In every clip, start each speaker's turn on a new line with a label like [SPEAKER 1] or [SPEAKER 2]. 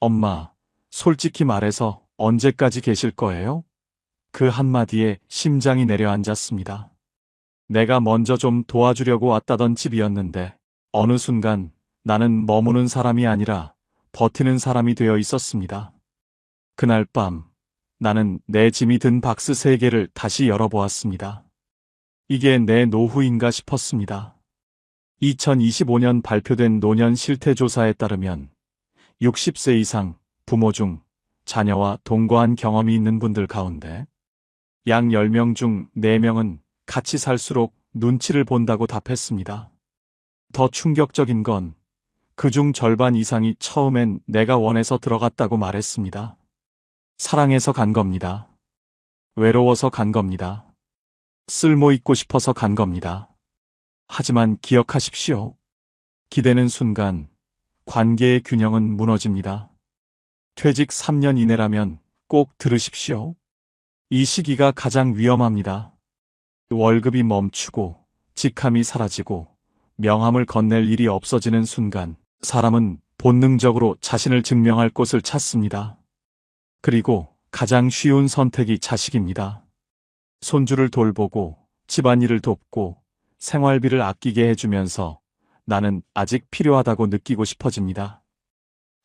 [SPEAKER 1] 엄마, 솔직히 말해서 언제까지 계실 거예요? 그 한마디에 심장이 내려앉았습니다. 내가 먼저 좀 도와주려고 왔다던 집이었는데 어느 순간 나는 머무는 사람이 아니라 버티는 사람이 되어 있었습니다. 그날 밤 나는 내 짐이 든 박스 3개를 다시 열어보았습니다. 이게 내 노후인가 싶었습니다. 2025년 발표된 노년 실태조사에 따르면 60세 이상 부모 중 자녀와 동거한 경험이 있는 분들 가운데 약 10명 중 4명은 같이 살수록 눈치를 본다고 답했습니다. 더 충격적인 건 그중 절반 이상이 처음엔 내가 원해서 들어갔다고 말했습니다. 사랑해서 간 겁니다. 외로워서 간 겁니다. 쓸모 있고 싶어서 간 겁니다. 하지만 기억하십시오. 기대는 순간 관계의 균형은 무너집니다. 퇴직 3년 이내라면 꼭 들으십시오. 이 시기가 가장 위험합니다. 월급이 멈추고 직함이 사라지고 명함을 건넬 일이 없어지는 순간 사람은 본능적으로 자신을 증명할 곳을 찾습니다. 그리고 가장 쉬운 선택이 자식입니다. 손주를 돌보고 집안일을 돕고 생활비를 아끼게 해주면서 나는 아직 필요하다고 느끼고 싶어집니다.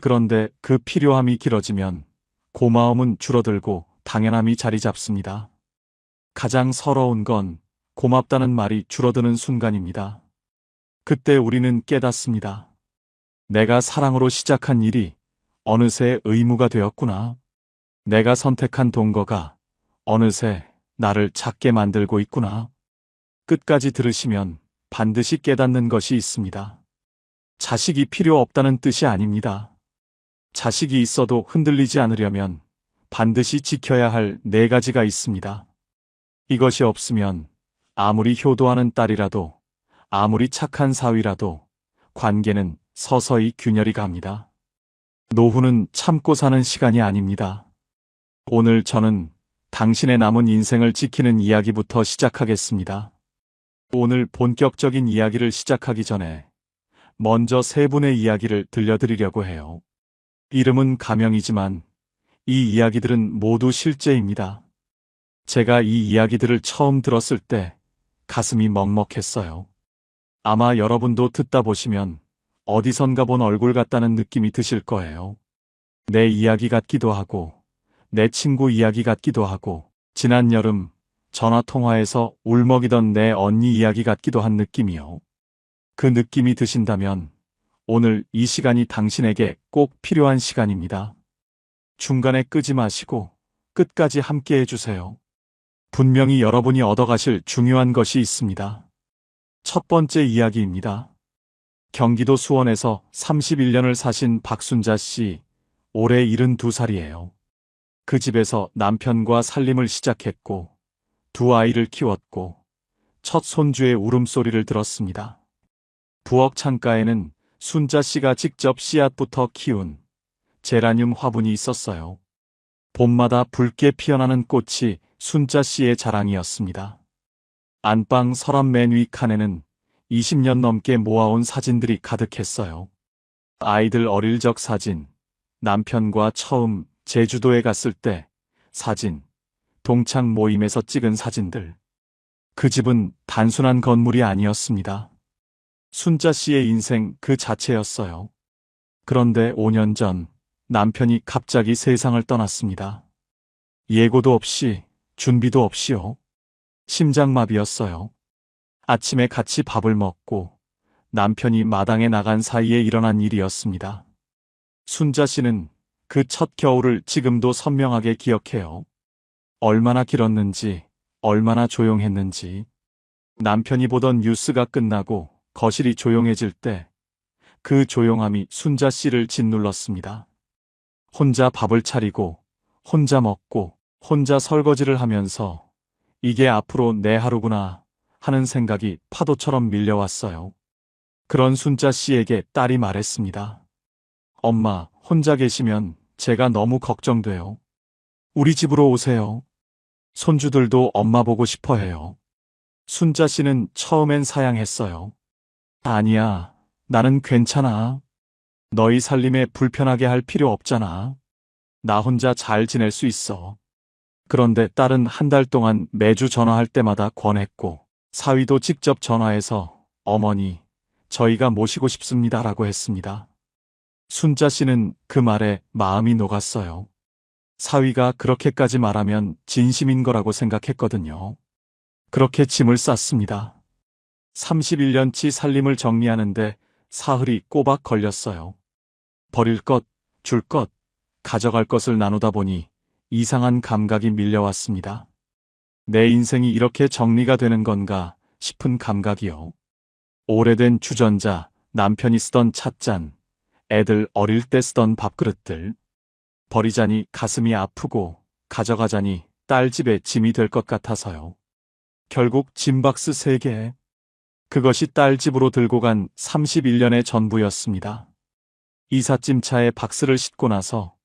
[SPEAKER 1] 그런데 그 필요함이 길어지면 고마움은 줄어들고 당연함이 자리 잡습니다. 가장 서러운 건 고맙다는 말이 줄어드는 순간입니다. 그때 우리는 깨닫습니다. 내가 사랑으로 시작한 일이 어느새 의무가 되었구나. 내가 선택한 동거가 어느새 나를 작게 만들고 있구나. 끝까지 들으시면 반드시 깨닫는 것이 있습니다. 자식이 필요 없다는 뜻이 아닙니다. 자식이 있어도 흔들리지 않으려면 반드시 지켜야 할 4가지가 있습니다. 이것이 없으면 아무리 효도하는 딸이라도 아무리 착한 사위라도 관계는 서서히 균열이 갑니다. 노후는 참고 사는 시간이 아닙니다. 오늘 저는 당신의 남은 인생을 지키는 이야기부터 시작하겠습니다. 오늘 본격적인 이야기를 시작하기 전에 먼저 3분의 이야기를 들려드리려고 해요. 이름은 가명이지만 이 이야기들은 모두 실제입니다. 제가 이 이야기들을 처음 들었을 때 가슴이 먹먹했어요. 아마 여러분도 듣다 보시면 어디선가 본 얼굴 같다는 느낌이 드실 거예요. 내 이야기 같기도 하고 내 친구 이야기 같기도 하고 지난 여름 전화통화에서 울먹이던 내 언니 이야기 같기도 한 느낌이요. 그 느낌이 드신다면 오늘 이 시간이 당신에게 꼭 필요한 시간입니다. 중간에 끄지 마시고 끝까지 함께 해주세요. 분명히 여러분이 얻어가실 중요한 것이 있습니다. 첫 번째 이야기입니다. 경기도 수원에서 31년을 사신 박순자 씨, 올해 72살이에요. 그 집에서 남편과 살림을 시작했고 2 아이를 키웠고 첫 손주의 울음소리를 들었습니다. 부엌 창가에는 순자 씨가 직접 씨앗부터 키운 제라늄 화분이 있었어요. 봄마다 붉게 피어나는 꽃이 순자 씨의 자랑이었습니다. 안방 서랍 맨 위 칸에는 20년 넘게 모아온 사진들이 가득했어요. 아이들 어릴 적 사진, 남편과 처음 제주도에 갔을 때 사진, 동창 모임에서 찍은 사진들. 그 집은 단순한 건물이 아니었습니다. 순자 씨의 인생 그 자체였어요. 그런데 5년 전 남편이 갑자기 세상을 떠났습니다. 예고도 없이, 준비도 없이요. 심장마비였어요. 아침에 같이 밥을 먹고 남편이 마당에 나간 사이에 일어난 일이었습니다. 순자 씨는 그 첫 겨울을 지금도 선명하게 기억해요. 얼마나 길었는지, 얼마나 조용했는지. 남편이 보던 뉴스가 끝나고 거실이 조용해질 때 그 조용함이 순자 씨를 짓눌렀습니다. 혼자 밥을 차리고, 혼자 먹고, 혼자 설거지를 하면서 이게 앞으로 내 하루구나 하는 생각이 파도처럼 밀려왔어요. 그런 순자 씨에게 딸이 말했습니다. 엄마, 혼자 계시면 제가 너무 걱정돼요. 우리 집으로 오세요. 손주들도 엄마 보고 싶어 해요. 순자 씨는 처음엔 사양했어요. 아니야, 나는 괜찮아. 너희 살림에 불편하게 할 필요 없잖아. 나 혼자 잘 지낼 수 있어. 그런데 딸은 한 달 동안 매주 전화할 때마다 권했고, 사위도 직접 전화해서 어머니, 저희가 모시고 싶습니다라고 했습니다. 순자 씨는 그 말에 마음이 녹았어요. 사위가 그렇게까지 말하면 진심인 거라고 생각했거든요. 그렇게 짐을 쌌습니다. 31년치 살림을 정리하는데 사흘이 꼬박 걸렸어요. 버릴 것, 줄 것, 가져갈 것을 나누다 보니 이상한 감각이 밀려왔습니다. 내 인생이 이렇게 정리가 되는 건가 싶은 감각이요. 오래된 주전자, 남편이 쓰던 찻잔, 애들 어릴 때 쓰던 밥그릇들. 버리자니 가슴이 아프고 가져가자니 딸 집에 짐이 될 것 같아서요. 결국 짐박스 3개. 그것이 딸 집으로 들고 간 31년의 전부였습니다. 이삿짐차에 박스를 싣고 나서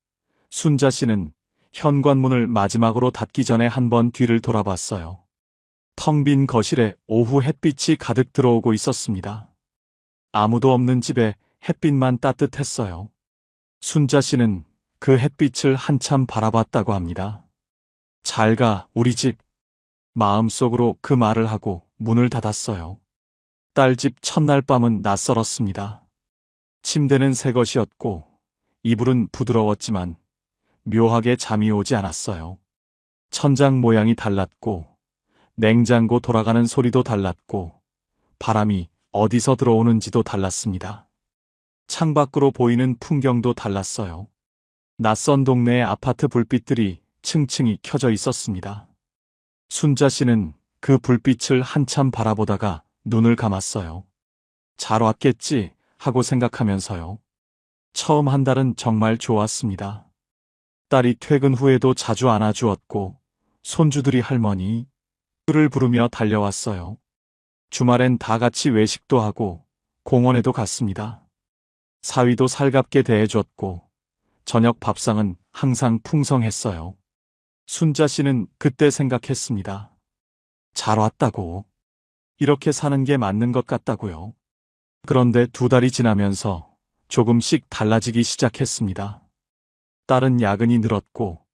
[SPEAKER 1] 순자 씨는 현관문을 마지막으로 닫기 전에 한번 뒤를 돌아봤어요. 텅 빈 거실에 오후 햇빛이 가득 들어오고 있었습니다. 아무도 없는 집에 햇빛만 따뜻했어요. 순자 씨는 그 햇빛을 한참 바라봤다고 합니다. 잘 가, 우리 집. 마음속으로 그 말을 하고 문을 닫았어요. 딸 집 첫날 밤은 낯설었습니다. 침대는 새 것이었고 이불은 부드러웠지만 묘하게 잠이 오지 않았어요. 천장 모양이 달랐고 냉장고 돌아가는 소리도 달랐고 바람이 어디서 들어오는지도 달랐습니다. 창밖으로 보이는 풍경도 달랐어요. 낯선 동네의 아파트 불빛들이 층층이 켜져 있었습니다. 순자 씨는 그 불빛을 한참 바라보다가 눈을 감았어요. 잘 왔겠지 하고 생각하면서요. 처음 한 달은 정말 좋았습니다. 딸이 퇴근 후에도 자주 안아주었고 손주들이 할머니, 를 부르며 달려왔어요. 주말엔 다 같이 외식도 하고 공원에도 갔습니다. 사위도 살갑게 대해줬고 저녁 밥상은 항상 풍성했어요. 순자 씨는 그때 생각했습니다. 잘 왔다고. 이렇게 사는 게 맞는 것 같다고요. 그런데 2달이 지나면서 조금씩 달라지기 시작했습니다. 딸은 야근이 늘었고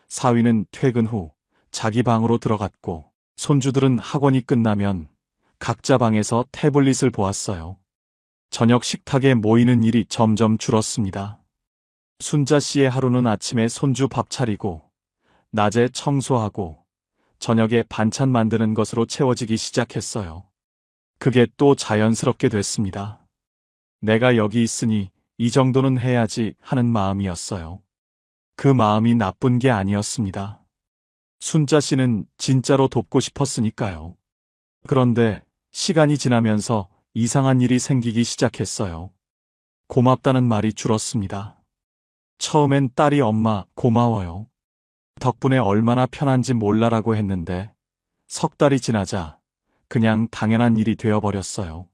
[SPEAKER 1] 사위는 퇴근 후 자기 방으로 들어갔고 손주들은 학원이 끝나면 각자 방에서 태블릿을 보았어요. 저녁 식탁에 모이는 일이 점점 줄었습니다. 순자 씨의 하루는 아침에 손주 밥 차리고 낮에 청소하고 저녁에 반찬 만드는 것으로 채워지기 시작했어요. 그게 또 자연스럽게 됐습니다. 내가 여기 있으니 이 정도는 해야지 하는 마음이었어요. 그 마음이 나쁜 게 아니었습니다. 순자 씨는 진짜로 돕고 싶었으니까요. 그런데 시간이 지나면서 이상한 일이 생기기 시작했어요. 고맙다는 말이 줄었습니다. 처음엔 딸이 엄마 고마워요. 덕분에 얼마나 편한지 몰라라고 했는데 석 달이 지나자 그냥 당연한 일이 되어버렸어요.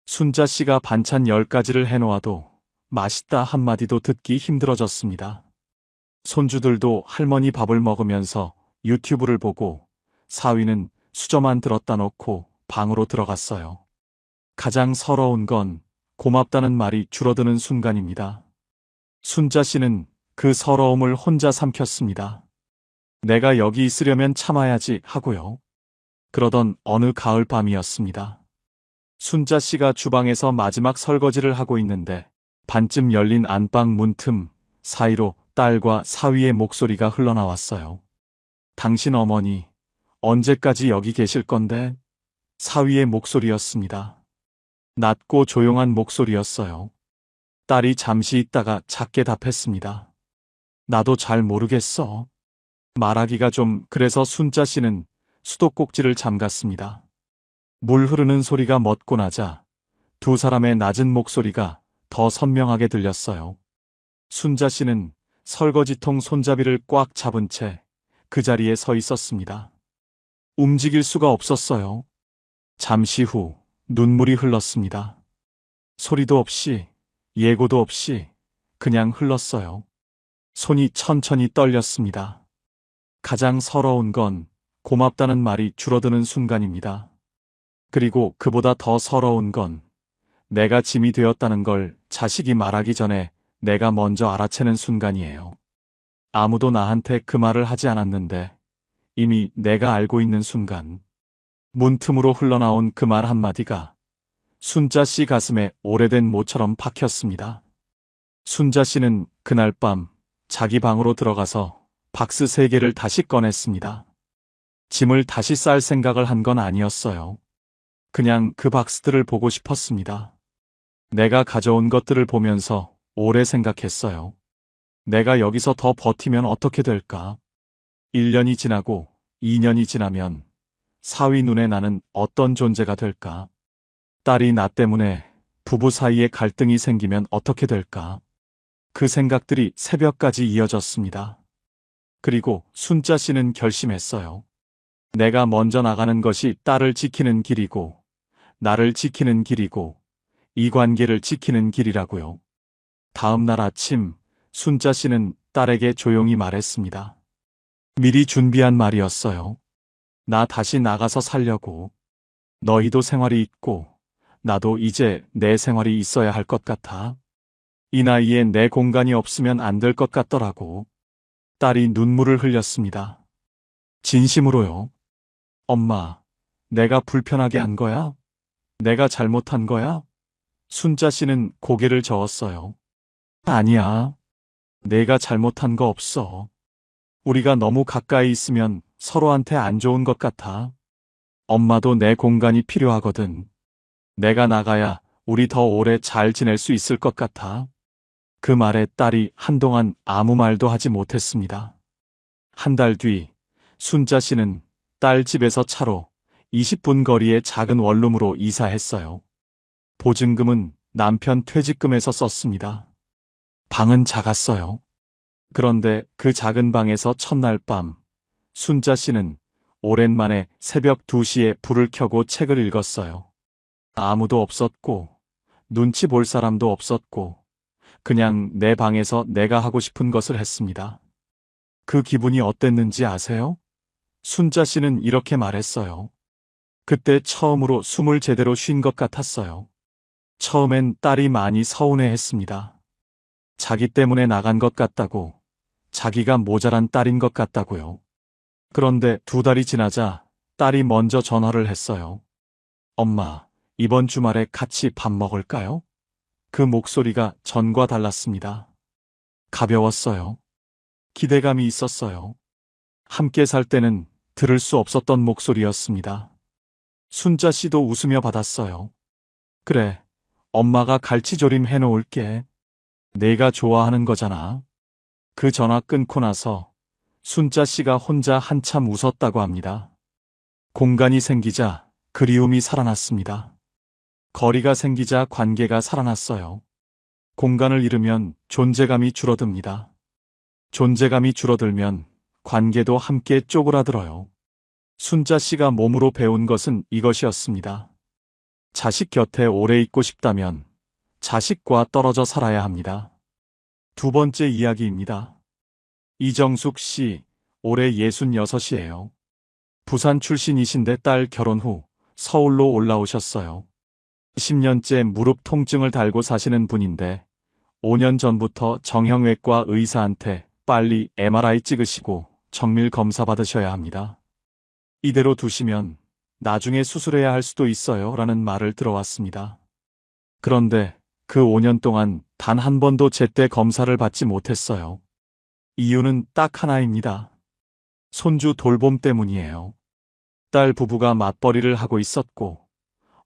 [SPEAKER 1] 순자 씨가 반찬 10가지를 해놓아도 맛있다 한마디도 듣기 힘들어졌습니다. 손주들도 할머니 밥을 먹으면서 유튜브를 보고 사위는 수저만 들었다 놓고 방으로 들어갔어요. 가장 서러운 건 고맙다는 말이 줄어드는 순간입니다. 순자 씨는 그 서러움을 혼자 삼켰습니다. 내가 여기 있으려면 참아야지 하고요. 그러던 어느 가을 밤이었습니다. 순자 씨가 주방에서 마지막 설거지를 하고 있는데 반쯤 열린 안방 문틈 사이로 딸과 사위의 목소리가 흘러나왔어요. 당신 어머니, 언제까지 여기 계실 건데? 사위의 목소리였습니다. 낮고 조용한 목소리였어요. 딸이 잠시 있다가 작게 답했습니다. 나도 잘 모르겠어. 말하기가 좀 그래서 순자 씨는 수도꼭지를 잠갔습니다. 물 흐르는 소리가 멎고 나자 2 사람의 낮은 목소리가 더 선명하게 들렸어요. 순자 씨는 설거지통 손잡이를 꽉 잡은 채 그 자리에 서 있었습니다. 움직일 수가 없었어요. 잠시 후 눈물이 흘렀습니다. 소리도 없이 예고도 없이 그냥 흘렀어요. 손이 천천히 떨렸습니다. 가장 서러운 건 고맙다는 말이 줄어드는 순간입니다. 그리고 그보다 더 서러운 건 내가 짐이 되었다는 걸 자식이 말하기 전에 내가 먼저 알아채는 순간이에요. 아무도 나한테 그 말을 하지 않았는데 이미 내가 알고 있는 순간 문틈으로 흘러나온 그 말 한마디가 순자 씨 가슴에 오래된 모처럼 박혔습니다. 순자 씨는 그날 밤 자기 방으로 들어가서 박스 3개를 다시 꺼냈습니다. 짐을 다시 쌀 생각을 한 건 아니었어요. 그냥 그 박스들을 보고 싶었습니다. 내가 가져온 것들을 보면서 오래 생각했어요. 내가 여기서 더 버티면 어떻게 될까? 1년이 지나고 2년이 지나면 사위 눈에 나는 어떤 존재가 될까? 딸이 나 때문에 부부 사이에 갈등이 생기면 어떻게 될까? 그 생각들이 새벽까지 이어졌습니다. 그리고 순자 씨는 결심했어요. 내가 먼저 나가는 것이 딸을 지키는 길이고, 나를 지키는 길이고, 이 관계를 지키는 길이라고요. 다음 날 아침, 순자 씨는 딸에게 조용히 말했습니다. 미리 준비한 말이었어요. 나 다시 나가서 살려고. 너희도 생활이 있고, 나도 이제 내 생활이 있어야 할 것 같아. 이 나이에 내 공간이 없으면 안 될 것 같더라고. 딸이 눈물을 흘렸습니다. 진심으로요. 엄마, 내가 불편하게 한 거야? 내가 잘못한 거야? 순자 씨는 고개를 저었어요. 아니야. 내가 잘못한 거 없어. 우리가 너무 가까이 있으면 서로한테 안 좋은 것 같아. 엄마도 내 공간이 필요하거든. 내가 나가야 우리 더 오래 잘 지낼 수 있을 것 같아. 그 말에 딸이 한동안 아무 말도 하지 못했습니다. 한 달 뒤, 순자 씨는 딸 집에서 차로 20분 거리의 작은 원룸으로 이사했어요. 보증금은 남편 퇴직금에서 썼습니다. 방은 작았어요. 그런데 그 작은 방에서 첫날 밤, 순자 씨는 오랜만에 새벽 2시에 불을 켜고 책을 읽었어요. 아무도 없었고, 눈치 볼 사람도 없었고, 그냥 내 방에서 내가 하고 싶은 것을 했습니다. 그 기분이 어땠는지 아세요? 순자 씨는 이렇게 말했어요. 그때 처음으로 숨을 제대로 쉰 것 같았어요. 처음엔 딸이 많이 서운해했습니다. 자기 때문에 나간 것 같다고, 자기가 모자란 딸인 것 같다고요. 그런데 2달이 지나자 딸이 먼저 전화를 했어요. 엄마, 이번 주말에 같이 밥 먹을까요? 그 목소리가 전과 달랐습니다. 가벼웠어요. 기대감이 있었어요. 함께 살 때는 들을 수 없었던 목소리였습니다. 순자 씨도 웃으며 받았어요. 그래, 엄마가 갈치조림 해놓을게. 내가 좋아하는 거잖아. 그 전화 끊고 나서 순자 씨가 혼자 한참 웃었다고 합니다. 공간이 생기자 그리움이 살아났습니다. 거리가 생기자 관계가 살아났어요. 공간을 잃으면 존재감이 줄어듭니다. 존재감이 줄어들면 관계도 함께 쪼그라들어요. 순자 씨가 몸으로 배운 것은 이것이었습니다. 자식 곁에 오래 있고 싶다면 자식과 떨어져 살아야 합니다. 2번째 이야기입니다. 이정숙 씨, 올해 66이에요. 부산 출신이신데 딸 결혼 후 서울로 올라오셨어요. 10년째 무릎 통증을 달고 사시는 분인데 5년 전부터 정형외과 의사한테 빨리 MRI 찍으시고 정밀 검사 받으셔야 합니다. 이대로 두시면 나중에 수술해야 할 수도 있어요 라는 말을 들어왔습니다. 그런데 그 5년 동안 단 한 번도 제때 검사를 받지 못했어요. 이유는 딱 하나입니다. 손주 돌봄 때문이에요. 딸 부부가 맞벌이를 하고 있었고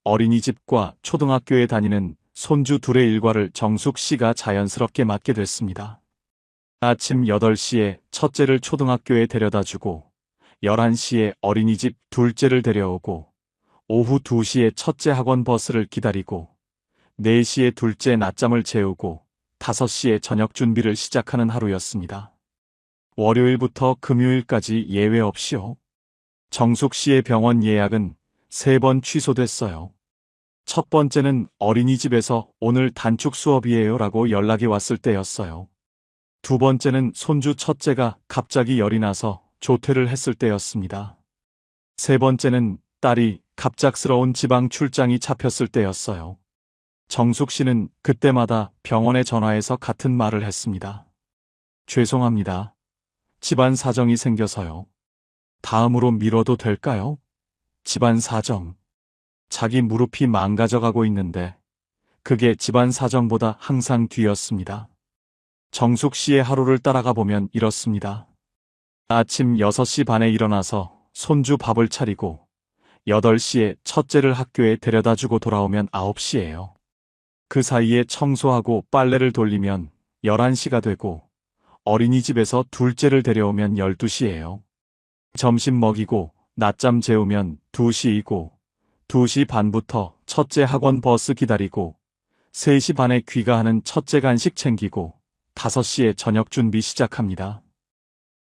[SPEAKER 1] 어린이집과 초등학교에 다니는 손주 둘의 일과를 정숙 씨가 자연스럽게 맡게 됐습니다. 아침 8시에 첫째를 초등학교에 데려다주고 11시에 어린이집 둘째를 데려오고 오후 2시에 첫째 학원 버스를 기다리고 4시에 둘째 낮잠을 재우고 5시에 저녁 준비를 시작하는 하루였습니다. 월요일부터 금요일까지 예외 없이요. 정숙 씨의 병원 예약은 3번 취소됐어요. 첫 번째는 어린이집에서 오늘 단축 수업이에요 라고 연락이 왔을 때였어요. 2번째는 손주 첫째가 갑자기 열이 나서 조퇴를 했을 때였습니다. 3번째는 딸이 갑작스러운 지방 출장이 잡혔을 때였어요. 정숙 씨는 그때마다 병원에 전화해서 같은 말을 했습니다. 죄송합니다. 집안 사정이 생겨서요. 다음으로 미뤄도 될까요? 집안 사정. 자기 무릎이 망가져가고 있는데 그게 집안 사정보다 항상 뒤였습니다. 정숙 씨의 하루를 따라가 보면 이렇습니다. 아침 6시 반에 일어나서 손주 밥을 차리고 8시에 첫째를 학교에 데려다 주고 돌아오면 9시예요. 그 사이에 청소하고 빨래를 돌리면 11시가 되고 어린이집에서 둘째를 데려오면 12시예요. 점심 먹이고 낮잠 재우면 2시이고 2시 반부터 첫째 학원 버스 기다리고 3시 반에 귀가하는 첫째 간식 챙기고 5시에 저녁 준비 시작합니다.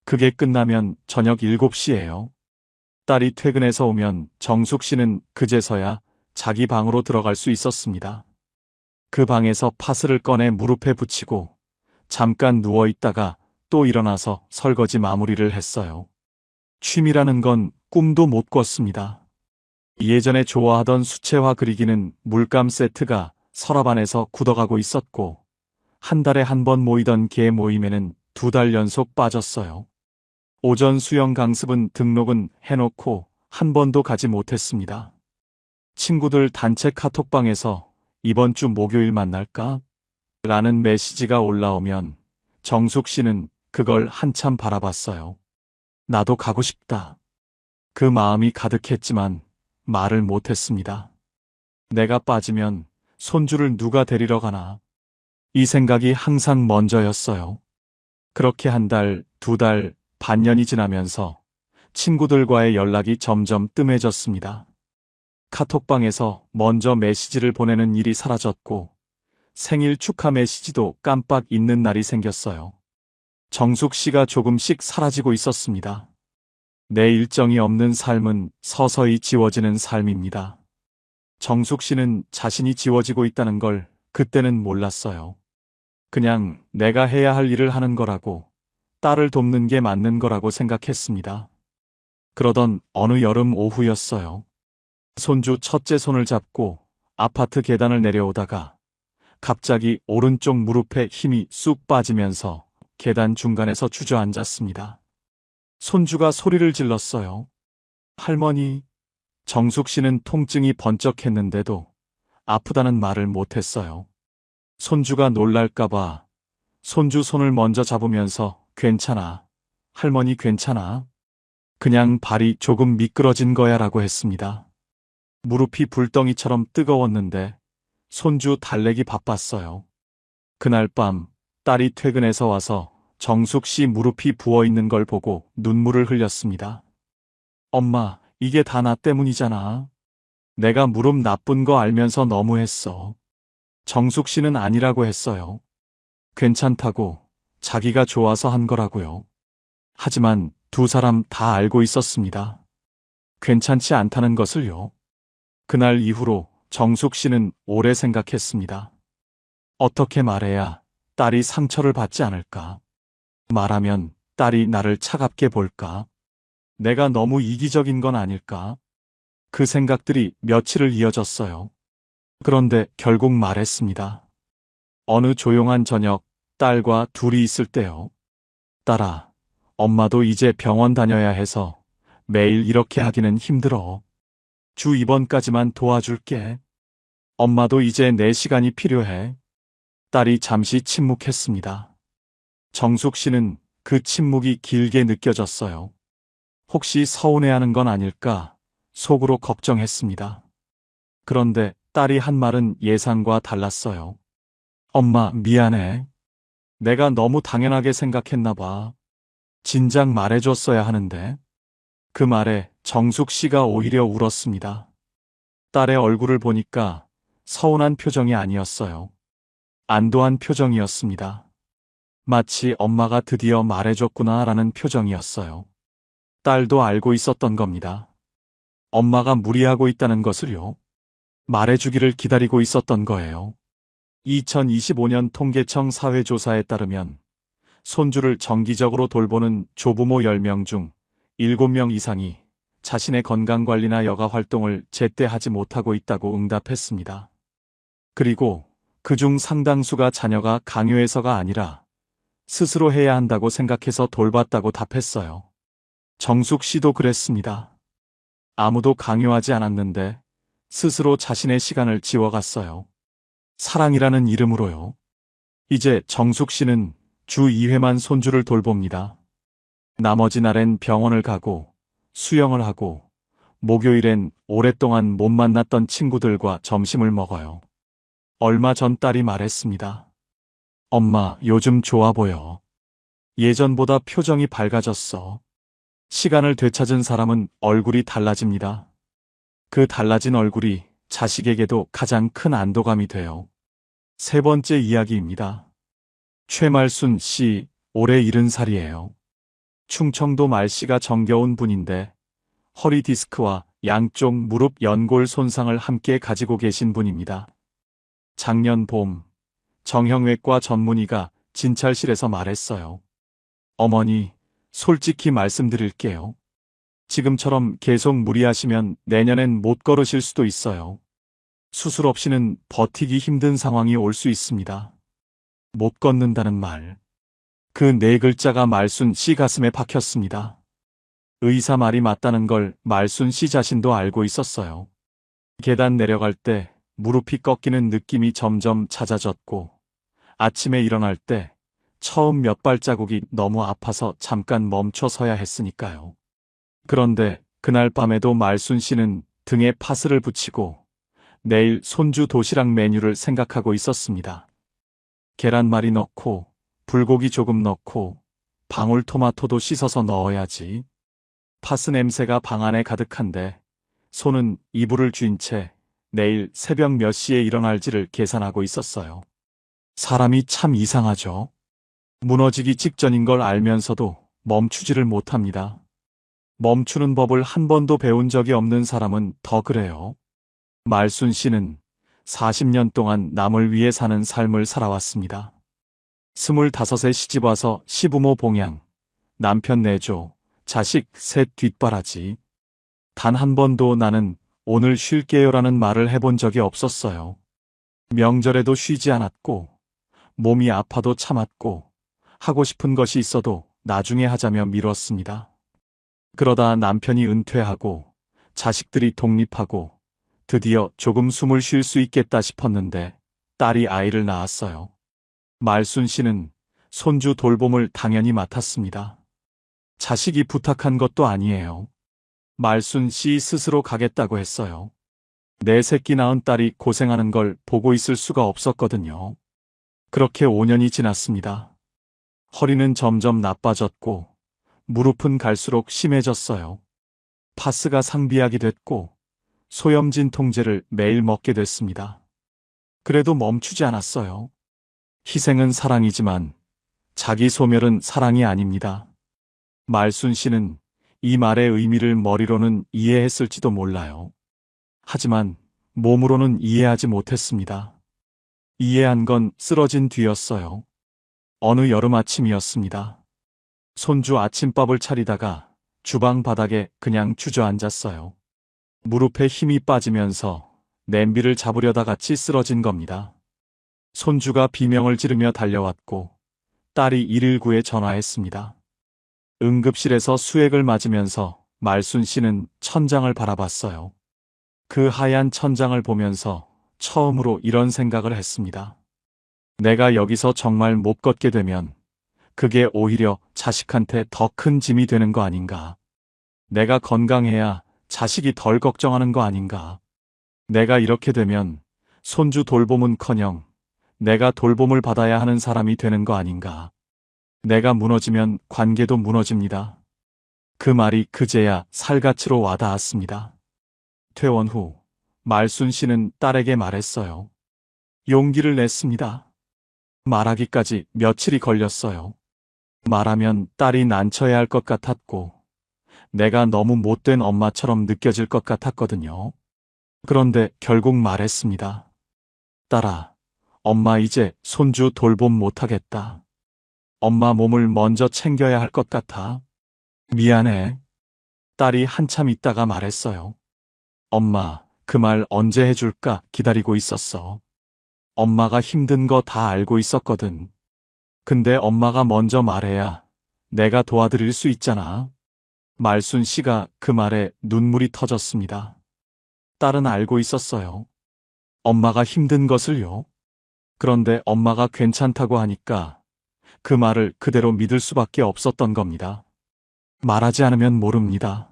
[SPEAKER 1] 그게 끝나면 저녁 7시예요. 딸이 퇴근해서 오면 정숙 씨는 그제서야 자기 방으로 들어갈 수 있었습니다. 그 방에서 파스를 꺼내 무릎에 붙이고 잠깐 누워 있다가 또 일어나서 설거지 마무리를 했어요. 취미라는 건 꿈도 못 꿨습니다. 예전에 좋아하던 수채화 그리기는 물감 세트가 서랍 안에서 굳어가고 있었고 한 달에 한 번 모이던 개 모임에는 2달 연속 빠졌어요. 오전 수영 강습은 등록은 해놓고 한 번도 가지 못했습니다. 친구들 단체 카톡방에서 이번 주 목요일 만날까? 라는 메시지가 올라오면 정숙 씨는 그걸 한참 바라봤어요. 나도 가고 싶다. 그 마음이 가득했지만 말을 못했습니다. 내가 빠지면 손주를 누가 데리러 가나? 이 생각이 항상 먼저였어요. 그렇게 한 달, 2달, 반년이 지나면서 친구들과의 연락이 점점 뜸해졌습니다. 카톡방에서 먼저 메시지를 보내는 일이 사라졌고 생일 축하 메시지도 깜빡 잊는 날이 생겼어요. 정숙 씨가 조금씩 사라지고 있었습니다. 내 일정이 없는 삶은 서서히 지워지는 삶입니다. 정숙 씨는 자신이 지워지고 있다는 걸 그때는 몰랐어요. 그냥 내가 해야 할 일을 하는 거라고, 딸을 돕는 게 맞는 거라고 생각했습니다. 그러던 어느 여름 오후였어요. 손주 첫째 손을 잡고 아파트 계단을 내려오다가 갑자기 오른쪽 무릎에 힘이 쑥 빠지면서 계단 중간에서 주저앉았습니다. 손주가 소리를 질렀어요. 할머니. 정숙 씨는 통증이 번쩍했는데도 아프다는 말을 못했어요. 손주가 놀랄까봐 손주 손을 먼저 잡으면서 괜찮아. 할머니 괜찮아. 그냥 발이 조금 미끄러진 거야 라고 했습니다. 무릎이 불덩이처럼 뜨거웠는데 손주 달래기 바빴어요. 그날 밤 딸이 퇴근해서 와서 정숙 씨 무릎이 부어있는 걸 보고 눈물을 흘렸습니다. 엄마, 이게 다 나 때문이잖아. 내가 무릎 나쁜 거 알면서 너무했어. 정숙 씨는 아니라고 했어요. 괜찮다고, 자기가 좋아서 한 거라고요. 하지만 두 사람 다 알고 있었습니다. 괜찮지 않다는 것을요. 그날 이후로 정숙 씨는 오래 생각했습니다. 어떻게 말해야 딸이 상처를 받지 않을까? 말하면 딸이 나를 차갑게 볼까? 내가 너무 이기적인 건 아닐까? 그 생각들이 며칠을 이어졌어요. 그런데 결국 말했습니다. 어느 조용한 저녁, 딸과 둘이 있을 때요. 딸아, 엄마도 이제 병원 다녀야 해서 매일 이렇게 하기는 힘들어. 주 입원까지만 도와줄게. 엄마도 이제 내 시간이 필요해. 딸이 잠시 침묵했습니다. 정숙 씨는 그 침묵이 길게 느껴졌어요. 혹시 서운해하는 건 아닐까 속으로 걱정했습니다. 그런데 딸이 한 말은 예상과 달랐어요. 엄마, 미안해. 내가 너무 당연하게 생각했나 봐. 진작 말해줬어야 하는데. 그 말에 정숙 씨가 오히려 울었습니다. 딸의 얼굴을 보니까 서운한 표정이 아니었어요. 안도한 표정이었습니다. 마치 엄마가 드디어 말해줬구나라는 표정이었어요. 딸도 알고 있었던 겁니다. 엄마가 무리하고 있다는 것을요. 말해주기를 기다리고 있었던 거예요. 2025년 통계청 사회조사에 따르면 손주를 정기적으로 돌보는 조부모 10명 중 7명 이상이 자신의 건강관리나 여가 활동을 제때 하지 못하고 있다고 응답했습니다. 그리고 그중 상당수가 자녀가 강요해서가 아니라 스스로 해야 한다고 생각해서 돌봤다고 답했어요. 정숙 씨도 그랬습니다. 아무도 강요하지 않았는데 스스로 자신의 시간을 지워갔어요. 사랑이라는 이름으로요. 이제 정숙 씨는 주 2회만 손주를 돌봅니다. 나머지 날엔 병원을 가고 수영을 하고 목요일엔 오랫동안 못 만났던 친구들과 점심을 먹어요. 얼마 전 딸이 말했습니다. 엄마, 요즘 좋아 보여. 예전보다 표정이 밝아졌어. 시간을 되찾은 사람은 얼굴이 달라집니다. 그 달라진 얼굴이 자식에게도 가장 큰 안도감이 돼요. 세 번째 이야기입니다. 최말순 씨, 올해 70살이에요. 충청도 말씨가 정겨운 분인데 허리 디스크와 양쪽 무릎 연골 손상을 함께 가지고 계신 분입니다. 작년 봄, 정형외과 전문의가 진찰실에서 말했어요. 어머니, 솔직히 말씀드릴게요. 지금처럼 계속 무리하시면 내년엔 못 걸으실 수도 있어요. 수술 없이는 버티기 힘든 상황이 올 수 있습니다. 못 걷는다는 말. 그 네 글자가 말순 씨 가슴에 박혔습니다. 의사 말이 맞다는 걸 말순 씨 자신도 알고 있었어요. 계단 내려갈 때 무릎이 꺾이는 느낌이 점점 잦아졌고 아침에 일어날 때 처음 몇 발자국이 너무 아파서 잠깐 멈춰 서야 했으니까요. 그런데 그날 밤에도 말순 씨는 등에 파스를 붙이고 내일 손주 도시락 메뉴를 생각하고 있었습니다. 계란말이 넣고 불고기 조금 넣고 방울토마토도 씻어서 넣어야지. 파스 냄새가 방 안에 가득한데 손은 이불을 쥔 채 내일 새벽 몇 시에 일어날지를 계산하고 있었어요. 사람이 참 이상하죠. 무너지기 직전인 걸 알면서도 멈추지를 못합니다. 멈추는 법을 한 번도 배운 적이 없는 사람은 더 그래요. 말순 씨는 40년 동안 남을 위해 사는 삶을 살아왔습니다. 25에 시집와서 시부모 봉양, 남편 내조, 자식 셋 뒷바라지. 단 한 번도 나는 오늘 쉴게요라는 말을 해본 적이 없었어요. 명절에도 쉬지 않았고, 몸이 아파도 참았고, 하고 싶은 것이 있어도 나중에 하자며 미뤘습니다. 그러다 남편이 은퇴하고, 자식들이 독립하고, 드디어 조금 숨을 쉴 수 있겠다 싶었는데, 딸이 아이를 낳았어요. 말순 씨는 손주 돌봄을 당연히 맡았습니다. 자식이 부탁한 것도 아니에요. 말순 씨 스스로 가겠다고 했어요. 내 새끼 낳은 딸이 고생하는 걸 보고 있을 수가 없었거든요. 그렇게 5년이 지났습니다. 허리는 점점 나빠졌고 무릎은 갈수록 심해졌어요. 파스가 상비약이 됐고 소염진 통제를 매일 먹게 됐습니다. 그래도 멈추지 않았어요. 희생은 사랑이지만 자기 소멸은 사랑이 아닙니다. 말순 씨는 이 말의 의미를 머리로는 이해했을지도 몰라요. 하지만 몸으로는 이해하지 못했습니다. 이해한 건 쓰러진 뒤였어요. 어느 여름 아침이었습니다. 손주 아침밥을 차리다가 주방 바닥에 그냥 주저앉았어요. 무릎에 힘이 빠지면서 냄비를 잡으려다 같이 쓰러진 겁니다. 손주가 비명을 지르며 달려왔고 딸이 119에 전화했습니다. 응급실에서 수액을 맞으면서 말순 씨는 천장을 바라봤어요. 그 하얀 천장을 보면서 처음으로 이런 생각을 했습니다. 내가 여기서 정말 못 걷게 되면 그게 오히려 자식한테 더 큰 짐이 되는 거 아닌가. 내가 건강해야 자식이 덜 걱정하는 거 아닌가. 내가 이렇게 되면 손주 돌봄은커녕 내가 돌봄을 받아야 하는 사람이 되는 거 아닌가. 내가 무너지면 관계도 무너집니다. 그 말이 그제야 살갗으로 와닿았습니다. 퇴원 후 말순 씨는 딸에게 말했어요. 용기를 냈습니다. 말하기까지 며칠이 걸렸어요. 말하면 딸이 난처해야 할 것 같았고 내가 너무 못된 엄마처럼 느껴질 것 같았거든요. 그런데 결국 말했습니다. 딸아, 엄마 이제 손주 돌봄 못하겠다. 엄마 몸을 먼저 챙겨야 할 것 같아. 미안해. 딸이 한참 있다가 말했어요. 엄마, 그 말 언제 해줄까 기다리고 있었어. 엄마가 힘든 거 다 알고 있었거든. 근데 엄마가 먼저 말해야 내가 도와드릴 수 있잖아. 말순 씨가 그 말에 눈물이 터졌습니다. 딸은 알고 있었어요. 엄마가 힘든 것을요. 그런데 엄마가 괜찮다고 하니까 그 말을 그대로 믿을 수밖에 없었던 겁니다. 말하지 않으면 모릅니다.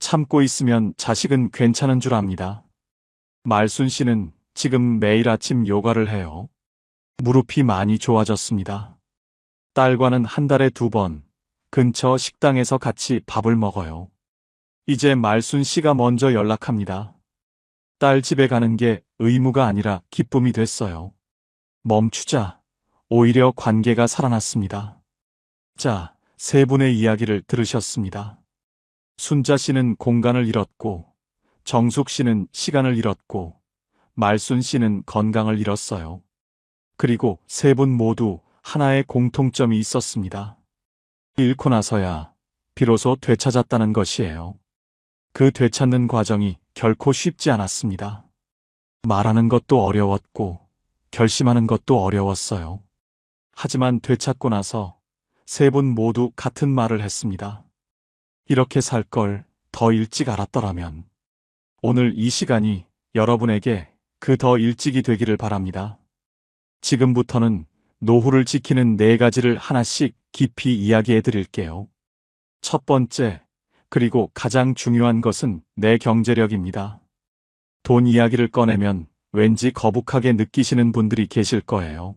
[SPEAKER 1] 참고 있으면 자식은 괜찮은 줄 압니다. 말순 씨는 지금 매일 아침 요가를 해요. 무릎이 많이 좋아졌습니다. 딸과는 한 달에 2번 근처 식당에서 같이 밥을 먹어요. 이제 말순 씨가 먼저 연락합니다. 딸 집에 가는 게 의무가 아니라 기쁨이 됐어요. 멈추자. 오히려 관계가 살아났습니다. 자, 세 분의 이야기를 들으셨습니다. 순자 씨는 공간을 잃었고, 정숙 씨는 시간을 잃었고, 말순 씨는 건강을 잃었어요. 그리고 세 분 모두 하나의 공통점이 있었습니다. 잃고 나서야 비로소 되찾았다는 것이에요. 그 되찾는 과정이 결코 쉽지 않았습니다. 말하는 것도 어려웠고, 결심하는 것도 어려웠어요. 하지만 되찾고 나서 세 분 모두 같은 말을 했습니다. 이렇게 살 걸 더 일찍 알았더라면. 오늘 이 시간이 여러분에게 그 더 일찍이 되기를 바랍니다. 지금부터는 노후를 지키는 4가지를 하나씩 깊이 이야기해 드릴게요. 첫 번째, 그리고 가장 중요한 것은 내 경제력입니다. 돈 이야기를 꺼내면 왠지 거북하게 느끼시는 분들이 계실 거예요.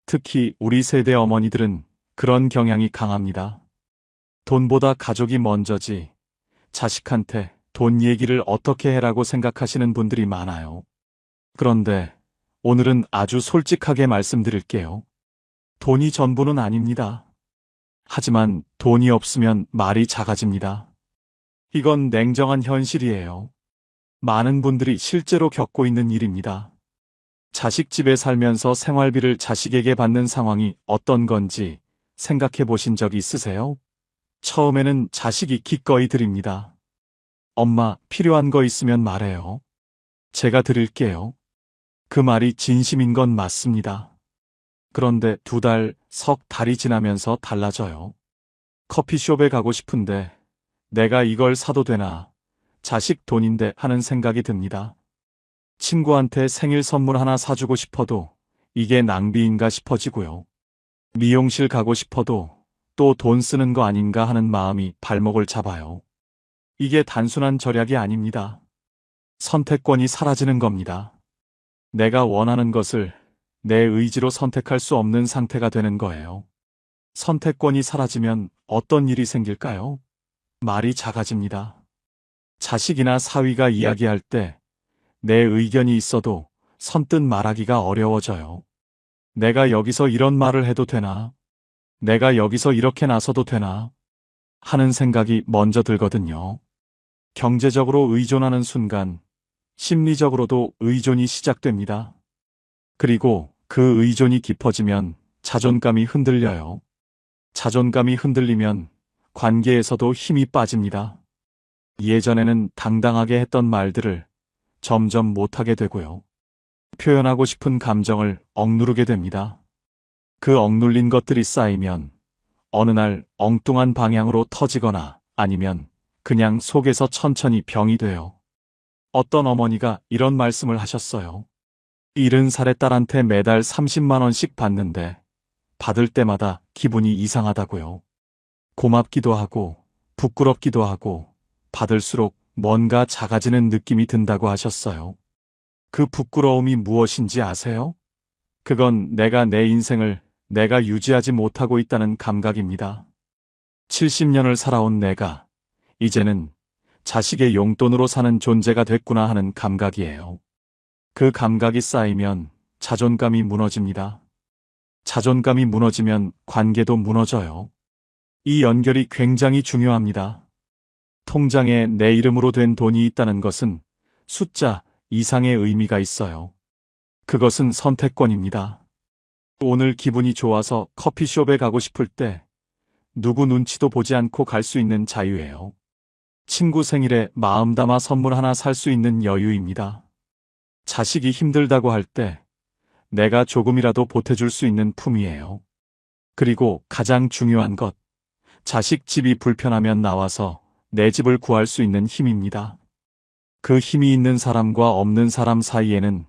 [SPEAKER 1] 특히 우리 세대 어머니들은 그런 경향이 강합니다. 돈보다 가족이 먼저지, 자식한테 돈 얘기를 어떻게 해라고 생각하시는 분들이 많아요. 그런데 오늘은 아주 솔직하게 말씀드릴게요. 돈이 전부는 아닙니다. 하지만 돈이 없으면 말이 작아집니다. 이건 냉정한 현실이에요. 많은 분들이 실제로 겪고 있는 일입니다. 자식 집에 살면서 생활비를 자식에게 받는 상황이 어떤 건지 생각해 보신 적 있으세요? 처음에는 자식이 기꺼이 드립니다. 엄마, 필요한 거 있으면 말해요. 제가 드릴게요. 그 말이 진심인 건 맞습니다. 그런데 2달, 석 달이 지나면서 달라져요. 커피숍에 가고 싶은데 내가 이걸 사도 되나? 자식 돈인데 하는 생각이 듭니다. 친구한테 생일 선물 하나 사주고 싶어도 이게 낭비인가 싶어지고요. 미용실 가고 싶어도 또 돈 쓰는 거 아닌가 하는 마음이 발목을 잡아요. 이게 단순한 절약이 아닙니다. 선택권이 사라지는 겁니다. 내가 원하는 것을 내 의지로 선택할 수 없는 상태가 되는 거예요. 선택권이 사라지면 어떤 일이 생길까요? 말이 작아집니다. 자식이나 사위가 이야기할 때 내 의견이 있어도 선뜻 말하기가 어려워져요. 내가 여기서 이런 말을 해도 되나? 내가 여기서 이렇게 나서도 되나? 하는 생각이 먼저 들거든요. 경제적으로 의존하는 순간 심리적으로도 의존이 시작됩니다. 그리고 그 의존이 깊어지면 자존감이 흔들려요. 자존감이 흔들리면 관계에서도 힘이 빠집니다. 예전에는 당당하게 했던 말들을 점점 못하게 되고요. 표현하고 싶은 감정을 억누르게 됩니다. 그 억눌린 것들이 쌓이면 어느 날 엉뚱한 방향으로 터지거나 아니면 그냥 속에서 천천히 병이 돼요. 어떤 어머니가 이런 말씀을 하셨어요. 70살의 딸한테 매달 30만 원씩 받는데 받을 때마다 기분이 이상하다고요. 고맙기도 하고 부끄럽기도 하고 받을수록 뭔가 작아지는 느낌이 든다고 하셨어요. 그 부끄러움이 무엇인지 아세요? 그건 내가 내 인생을 내가 유지하지 못하고 있다는 감각입니다. 70년을 살아온 내가 이제는 자식의 용돈으로 사는 존재가 됐구나 하는 감각이에요. 그 감각이 쌓이면 자존감이 무너집니다. 자존감이 무너지면 관계도 무너져요. 이 연결이 굉장히 중요합니다. 통장에 내 이름으로 된 돈이 있다는 것은 숫자 이상의 의미가 있어요. 그것은 선택권입니다. 오늘 기분이 좋아서 커피숍에 가고 싶을 때 누구 눈치도 보지 않고 갈 수 있는 자유예요. 친구 생일에 마음 담아 선물 하나 살 수 있는 여유입니다. 자식이 힘들다고 할 때 내가 조금이라도 보태줄 수 있는 품이에요. 그리고 가장 중요한 것, 자식 집이 불편하면 나와서 내 집을 구할 수 있는 힘입니다. 그 힘이 있는 사람과 없는 사람 사이에는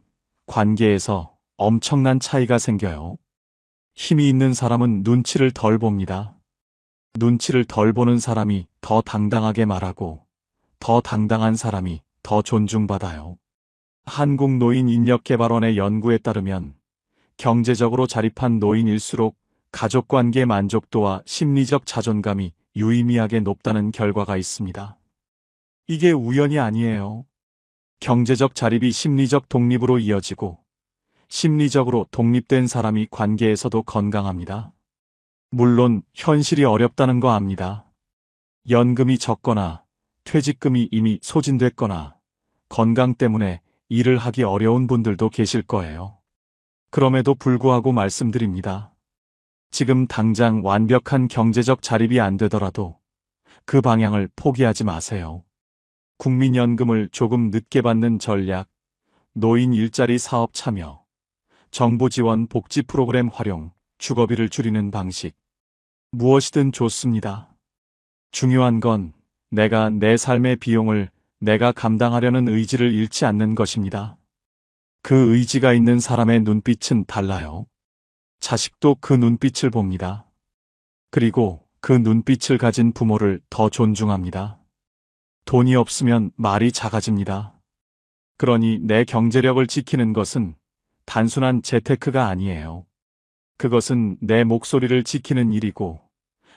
[SPEAKER 1] 관계에서 엄청난 차이가 생겨요. 힘이 있는 사람은 눈치를 덜 봅니다. 눈치를 덜 보는 사람이 더 당당하게 말하고, 더 당당한 사람이 더 존중받아요. 한국노인인력개발원의 연구에 따르면 경제적으로 자립한 노인일수록 가족관계 만족도와 심리적 자존감이 유의미하게 높다는 결과가 있습니다. 이게 우연이 아니에요. 경제적 자립이 심리적 독립으로 이어지고, 심리적으로 독립된 사람이 관계에서도 건강합니다. 물론 현실이 어렵다는 거 압니다. 연금이 적거나 퇴직금이 이미 소진됐거나 건강 때문에 일을 하기 어려운 분들도 계실 거예요. 그럼에도 불구하고 말씀드립니다. 지금 당장 완벽한 경제적 자립이 안 되더라도 그 방향을 포기하지 마세요. 국민연금을 조금 늦게 받는 전략, 노인 일자리 사업 참여, 정부 지원 복지 프로그램 활용, 주거비를 줄이는 방식. 무엇이든 좋습니다. 중요한 건 내가 내 삶의 비용을 내가 감당하려는 의지를 잃지 않는 것입니다. 그 의지가 있는 사람의 눈빛은 달라요. 자식도 그 눈빛을 봅니다. 그리고 그 눈빛을 가진 부모를 더 존중합니다. 돈이 없으면 말이 작아집니다. 그러니 내 경제력을 지키는 것은 단순한 재테크가 아니에요. 그것은 내 목소리를 지키는 일이고,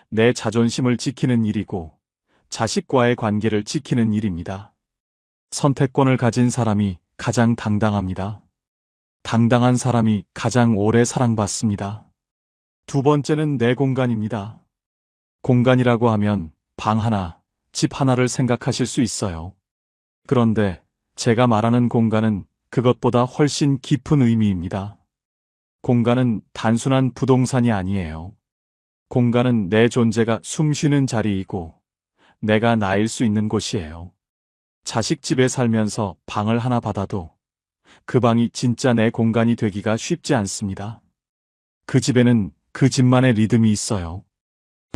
[SPEAKER 1] 내 자존심을 지키는 일이고, 자식과의 관계를 지키는 일입니다. 선택권을 가진 사람이 가장 당당합니다. 당당한 사람이 가장 오래 사랑받습니다. 두 번째는 내 공간입니다. 공간이라고 하면 방 하나, 집 하나를 생각하실 수 있어요. 그런데 제가 말하는 공간은 그것보다 훨씬 깊은 의미입니다. 공간은 단순한 부동산이 아니에요. 공간은 내 존재가 숨쉬는 자리이고 내가 나일 수 있는 곳이에요. 자식 집에 살면서 방을 하나 받아도 그 방이 진짜 내 공간이 되기가 쉽지 않습니다. 그 집에는 그 집만의 리듬이 있어요.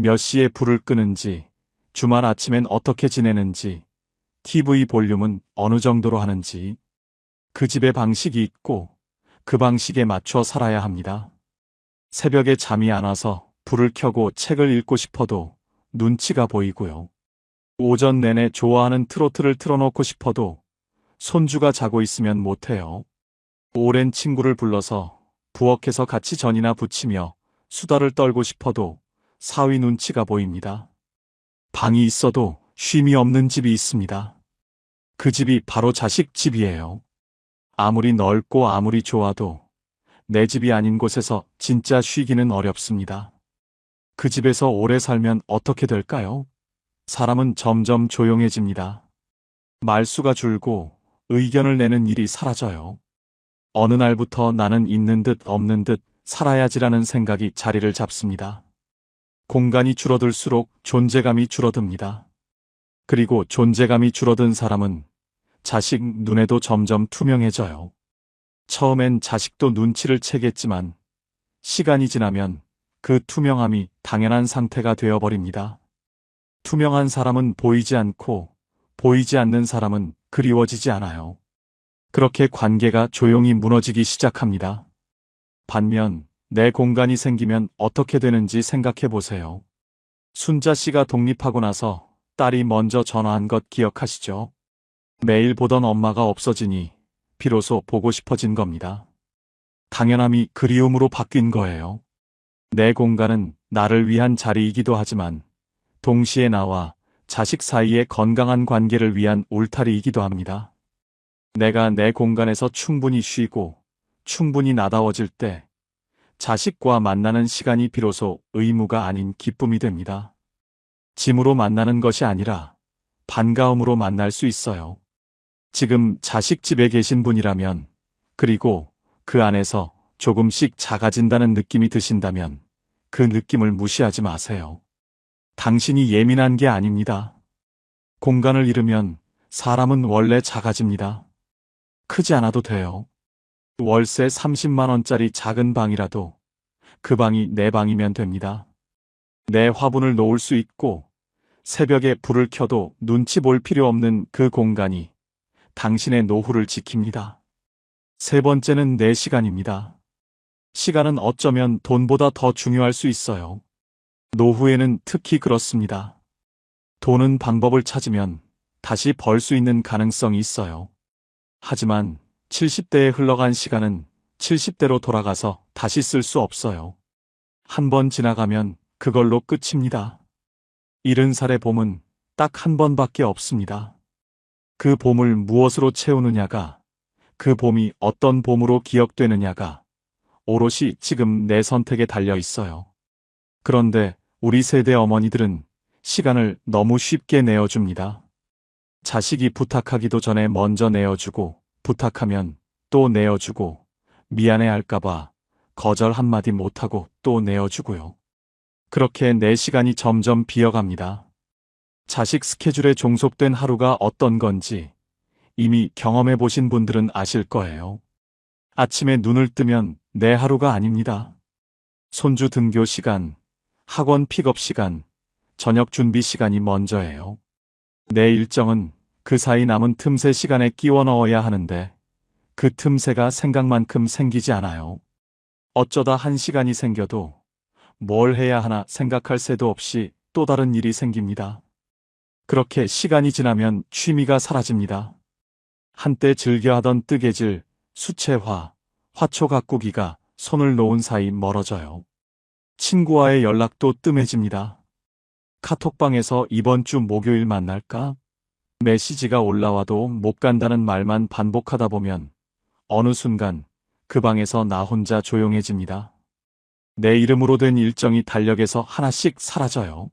[SPEAKER 1] 몇 시에 불을 끄는지, 주말 아침엔 어떻게 지내는지, TV 볼륨은 어느 정도로 하는지, 그 집의 방식이 있고 그 방식에 맞춰 살아야 합니다. 새벽에 잠이 안 와서 불을 켜고 책을 읽고 싶어도 눈치가 보이고요. 오전 내내 좋아하는 트로트를 틀어놓고 싶어도 손주가 자고 있으면 못해요. 오랜 친구를 불러서 부엌에서 같이 전이나 부치며 수다를 떨고 싶어도 사위 눈치가 보입니다. 방이 있어도 쉼이 없는 집이 있습니다. 그 집이 바로 자식 집이에요. 아무리 넓고 아무리 좋아도 내 집이 아닌 곳에서 진짜 쉬기는 어렵습니다. 그 집에서 오래 살면 어떻게 될까요? 사람은 점점 조용해집니다. 말수가 줄고 의견을 내는 일이 사라져요. 어느 날부터 나는 있는 듯 없는 듯 살아야지라는 생각이 자리를 잡습니다. 공간이 줄어들수록 존재감이 줄어듭니다. 그리고 존재감이 줄어든 사람은 자식 눈에도 점점 투명해져요. 처음엔 자식도 눈치를 채겠지만 시간이 지나면 그 투명함이 당연한 상태가 되어버립니다. 투명한 사람은 보이지 않고 보이지 않는 사람은 그리워지지 않아요. 그렇게 관계가 조용히 무너지기 시작합니다. 반면 내 공간이 생기면 어떻게 되는지 생각해 보세요. 순자 씨가 독립하고 나서 딸이 먼저 전화한 것 기억하시죠? 매일 보던 엄마가 없어지니 비로소 보고 싶어진 겁니다. 당연함이 그리움으로 바뀐 거예요. 내 공간은 나를 위한 자리이기도 하지만 동시에 나와 자식 사이의 건강한 관계를 위한 울타리이기도 합니다. 내가 내 공간에서 충분히 쉬고 충분히 나다워질 때 자식과 만나는 시간이 비로소 의무가 아닌 기쁨이 됩니다. 짐으로 만나는 것이 아니라 반가움으로 만날 수 있어요. 지금 자식 집에 계신 분이라면, 그리고 그 안에서 조금씩 작아진다는 느낌이 드신다면 그 느낌을 무시하지 마세요. 당신이 예민한 게 아닙니다. 공간을 잃으면 사람은 원래 작아집니다. 크지 않아도 돼요. 월세 30만 원짜리 작은 방이라도 그 방이 내 방이면 됩니다. 내 화분을 놓을 수 있고 새벽에 불을 켜도 눈치 볼 필요 없는 그 공간이 당신의 노후를 지킵니다. 세 번째는 내 시간입니다. 시간은 어쩌면 돈보다 더 중요할 수 있어요. 노후에는 특히 그렇습니다. 돈은 방법을 찾으면 다시 벌 수 있는 가능성이 있어요. 하지만 70대에 흘러간 시간은 70대로 돌아가서 다시 쓸 수 없어요. 한 번 지나가면 그걸로 끝입니다. 70살의 봄은 딱 한 번밖에 없습니다. 그 봄을 무엇으로 채우느냐가, 그 봄이 어떤 봄으로 기억되느냐가 오롯이 지금 내 선택에 달려 있어요. 그런데 우리 세대 어머니들은 시간을 너무 쉽게 내어줍니다. 자식이 부탁하기도 전에 먼저 내어주고, 부탁하면 또 내어주고, 미안해 할까봐 거절 한마디 못하고 또 내어주고요. 그렇게 내 시간이 점점 비어갑니다. 자식 스케줄에 종속된 하루가 어떤 건지 이미 경험해 보신 분들은 아실 거예요. 아침에 눈을 뜨면 내 하루가 아닙니다. 손주 등교 시간, 학원 픽업 시간, 저녁 준비 시간이 먼저예요. 내 일정은 그 사이 남은 틈새 시간에 끼워 넣어야 하는데 그 틈새가 생각만큼 생기지 않아요. 어쩌다 한 시간이 생겨도 뭘 해야 하나 생각할 새도 없이 또 다른 일이 생깁니다. 그렇게 시간이 지나면 취미가 사라집니다. 한때 즐겨하던 뜨개질, 수채화, 화초 가꾸기가 손을 놓은 사이 멀어져요. 친구와의 연락도 뜸해집니다. 카톡방에서 이번 주 목요일 만날까? 메시지가 올라와도 못 간다는 말만 반복하다 보면 어느 순간 그 방에서 나 혼자 조용해집니다. 내 이름으로 된 일정이 달력에서 하나씩 사라져요.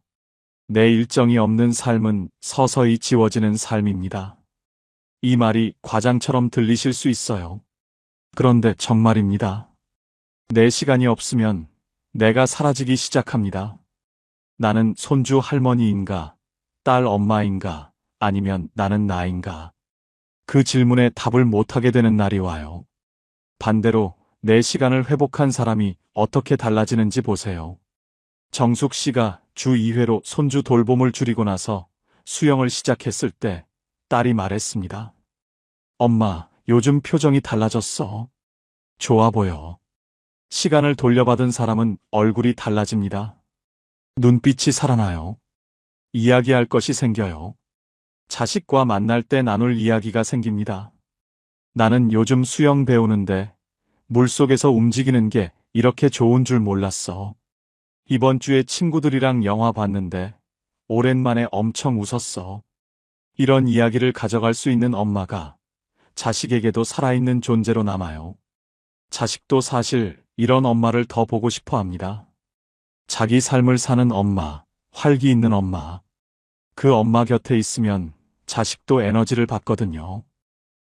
[SPEAKER 1] 내 일정이 없는 삶은 서서히 지워지는 삶입니다. 이 말이 과장처럼 들리실 수 있어요. 그런데 정말입니다. 내 시간이 없으면 내가 사라지기 시작합니다. 나는 손주 할머니인가, 딸 엄마인가, 아니면 나는 나인가? 그 질문에 답을 못하게 되는 날이 와요. 반대로 내 시간을 회복한 사람이 어떻게 달라지는지 보세요. 정숙 씨가 주 2회로 손주 돌봄을 줄이고 나서 수영을 시작했을 때 딸이 말했습니다. 엄마, 요즘 표정이 달라졌어. 좋아 보여. 시간을 돌려받은 사람은 얼굴이 달라집니다. 눈빛이 살아나요. 이야기할 것이 생겨요. 자식과 만날 때 나눌 이야기가 생깁니다. 나는 요즘 수영 배우는데 물속에서 움직이는 게 이렇게 좋은 줄 몰랐어. 이번 주에 친구들이랑 영화 봤는데 오랜만에 엄청 웃었어. 이런 이야기를 가져갈 수 있는 엄마가 자식에게도 살아있는 존재로 남아요. 자식도 사실 이런 엄마를 더 보고 싶어 합니다. 자기 삶을 사는 엄마, 활기 있는 엄마. 그 엄마 곁에 있으면 자식도 에너지를 받거든요.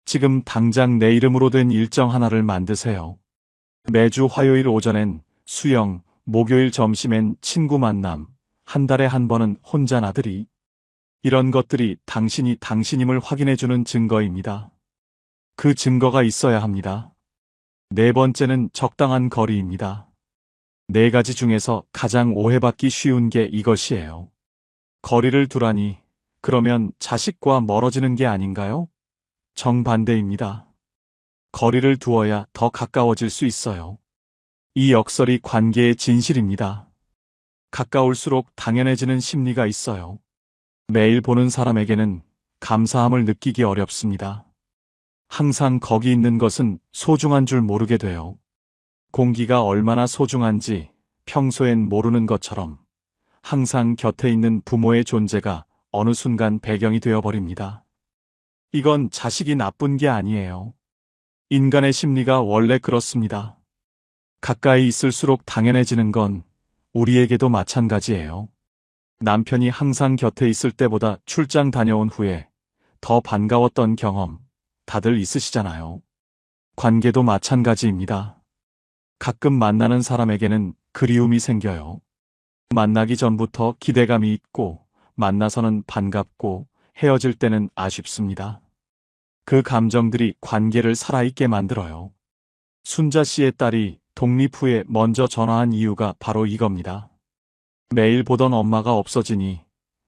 [SPEAKER 1] 지금 당장 내 이름으로 된 일정 하나를 만드세요. 매주 화요일 오전엔 수영, 목요일 점심엔 친구 만남, 한 달에 한 번은 혼자 나들이. 이런 것들이 당신이 당신임을 확인해주는 증거입니다. 그 증거가 있어야 합니다. 네 번째는 적당한 거리입니다. 네 가지 중에서 가장 오해받기 쉬운 게 이것이에요. 거리를 두라니, 그러면 자식과 멀어지는 게 아닌가요? 정반대입니다. 거리를 두어야 더 가까워질 수 있어요. 이 역설이 관계의 진실입니다. 가까울수록 당연해지는 심리가 있어요. 매일 보는 사람에게는 감사함을 느끼기 어렵습니다. 항상 거기 있는 것은 소중한 줄 모르게 돼요. 공기가 얼마나 소중한지 평소엔 모르는 것처럼 항상 곁에 있는 부모의 존재가 어느 순간 배경이 되어버립니다. 이건 자식이 나쁜 게 아니에요. 인간의 심리가 원래 그렇습니다. 가까이 있을수록 당연해지는 건 우리에게도 마찬가지예요. 남편이 항상 곁에 있을 때보다 출장 다녀온 후에 더 반가웠던 경험 다들 있으시잖아요. 관계도 마찬가지입니다. 가끔 만나는 사람에게는 그리움이 생겨요. 만나기 전부터 기대감이 있고 만나서는 반갑고 헤어질 때는 아쉽습니다. 그 감정들이 관계를 살아있게 만들어요. 순자 씨의 딸이 독립 후에 먼저 전화한 이유가 바로 이겁니다. 매일 보던 엄마가 없어지니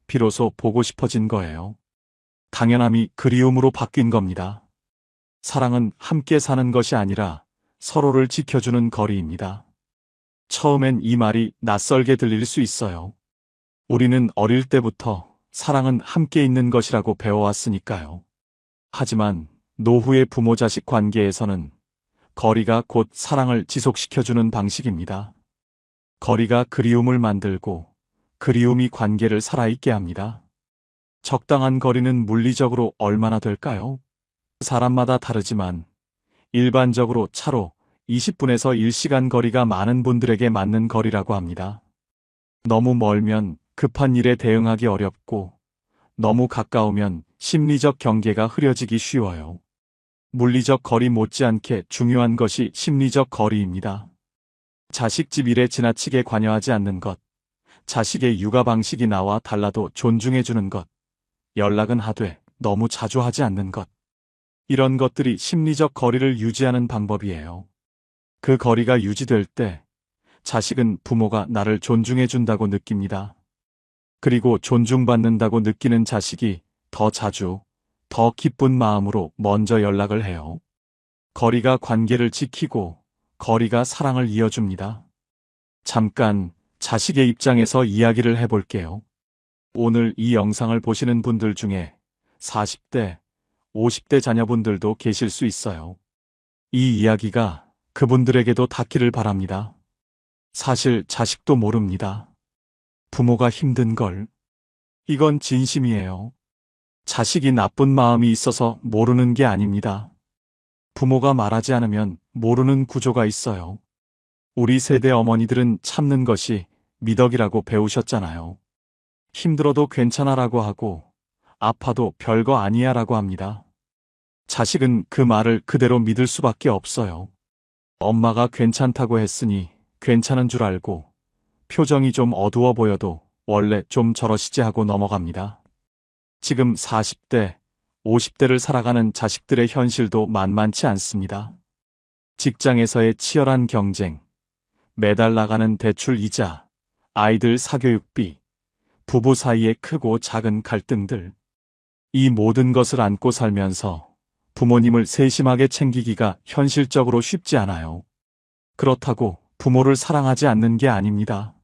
[SPEAKER 1] 비로소 보고 싶어진 거예요. 당연함이 그리움으로 바뀐 겁니다. 사랑은 함께 사는 것이 아니라 서로를 지켜주는 거리입니다. 처음엔 이 말이 낯설게 들릴 수 있어요. 우리는 어릴 때부터 사랑은 함께 있는 것이라고 배워왔으니까요. 하지만 노후의 부모-자식 관계에서는 거리가 곧 사랑을 지속시켜주는 방식입니다. 거리가 그리움을 만들고 그리움이 관계를 살아있게 합니다. 적당한 거리는 물리적으로 얼마나 될까요? 사람마다 다르지만 일반적으로 차로 20분에서 1시간 거리가 많은 분들에게 맞는 거리라고 합니다. 너무 멀면 급한 일에 대응하기 어렵고 너무 가까우면 심리적 경계가 흐려지기 쉬워요. 물리적 거리 못지않게 중요한 것이 심리적 거리입니다. 자식 집 일에 지나치게 관여하지 않는 것, 자식의 육아 방식이 나와 달라도 존중해주는 것, 연락은 하되 너무 자주 하지 않는 것. 이런 것들이 심리적 거리를 유지하는 방법이에요. 그 거리가 유지될 때 자식은 부모가 나를 존중해준다고 느낍니다. 그리고 존중받는다고 느끼는 자식이 더 자주, 더 기쁜 마음으로 먼저 연락을 해요. 거리가 관계를 지키고 거리가 사랑을 이어줍니다. 잠깐 자식의 입장에서 이야기를 해볼게요. 오늘 이 영상을 보시는 분들 중에 40대, 50대 자녀분들도 계실 수 있어요. 이 이야기가 그분들에게도 닿기를 바랍니다. 사실 자식도 모릅니다. 부모가 힘든 걸. 이건 진심이에요. 자식이 나쁜 마음이 있어서 모르는 게 아닙니다. 부모가 말하지 않으면 모르는 구조가 있어요. 우리 세대 어머니들은 참는 것이 미덕이라고 배우셨잖아요. 힘들어도 괜찮아라고 하고 아파도 별거 아니야라고 합니다. 자식은 그 말을 그대로 믿을 수밖에 없어요. 엄마가 괜찮다고 했으니 괜찮은 줄 알고 표정이 좀 어두워 보여도 원래 좀 저러시지 하고 넘어갑니다. 지금 40대, 50대를 살아가는 자식들의 현실도 만만치 않습니다. 직장에서의 치열한 경쟁, 매달 나가는 대출 이자, 아이들 사교육비, 부부 사이의 크고 작은 갈등들. 이 모든 것을 안고 살면서 부모님을 세심하게 챙기기가 현실적으로 쉽지 않아요. 그렇다고 부모를 사랑하지 않는 게 아닙니다.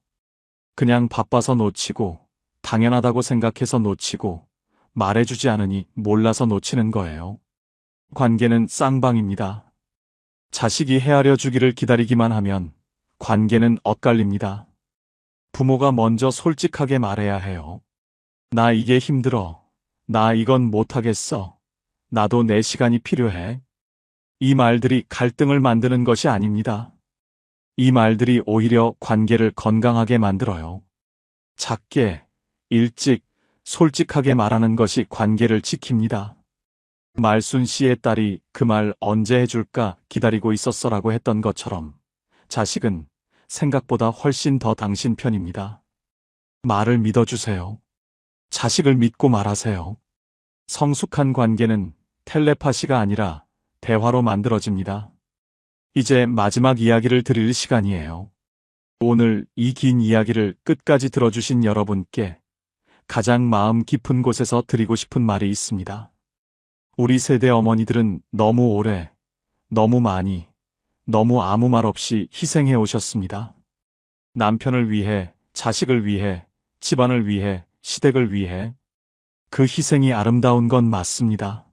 [SPEAKER 1] 그냥 바빠서 놓치고, 당연하다고 생각해서 놓치고, 말해주지 않으니 몰라서 놓치는 거예요. 관계는 쌍방입니다. 자식이 헤아려 주기를 기다리기만 하면 관계는 엇갈립니다. 부모가 먼저 솔직하게 말해야 해요. 나 이게 힘들어. 나 이건 못하겠어. 나도 내 시간이 필요해. 이 말들이 갈등을 만드는 것이 아닙니다. 이 말들이 오히려 관계를 건강하게 만들어요. 작게, 일찍, 솔직하게 말하는 것이 관계를 지킵니다. 말순 씨의 딸이 그 말 언제 해줄까 기다리고 있었어라고 했던 것처럼 자식은 생각보다 훨씬 더 당신 편입니다. 말을 믿어주세요. 자식을 믿고 말하세요. 성숙한 관계는 텔레파시가 아니라 대화로 만들어집니다. 이제 마지막 이야기를 드릴 시간이에요. 오늘 이 긴 이야기를 끝까지 들어주신 여러분께 가장 마음 깊은 곳에서 드리고 싶은 말이 있습니다. 우리 세대 어머니들은 너무 오래, 너무 많이, 너무 아무 말 없이 희생해 오셨습니다. 남편을 위해, 자식을 위해, 집안을 위해, 시댁을 위해. 그 희생이 아름다운 건 맞습니다.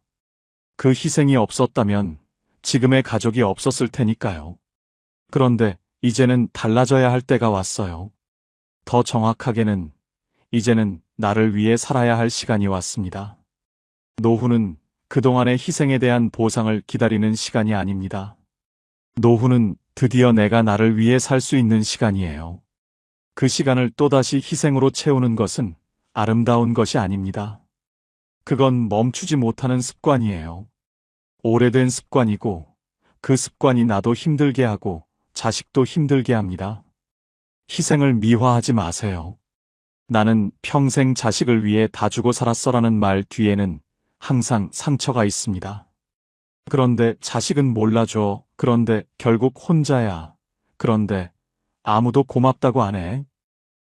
[SPEAKER 1] 그 희생이 없었다면 지금의 가족이 없었을 테니까요. 그런데 이제는 달라져야 할 때가 왔어요. 더 정확하게는 이제는 나를 위해 살아야 할 시간이 왔습니다. 노후는 그동안의 희생에 대한 보상을 기다리는 시간이 아닙니다. 노후는 드디어 내가 나를 위해 살 수 있는 시간이에요. 그 시간을 또다시 희생으로 채우는 것은 아름다운 것이 아닙니다. 그건 멈추지 못하는 습관이에요. 오래된 습관이고 그 습관이 나도 힘들게 하고 자식도 힘들게 합니다. 희생을 미화하지 마세요. 나는 평생 자식을 위해 다 주고 살았어라는 말 뒤에는 항상 상처가 있습니다. 그런데 자식은 몰라줘. 그런데 결국 혼자야. 그런데 아무도 고맙다고 안 해.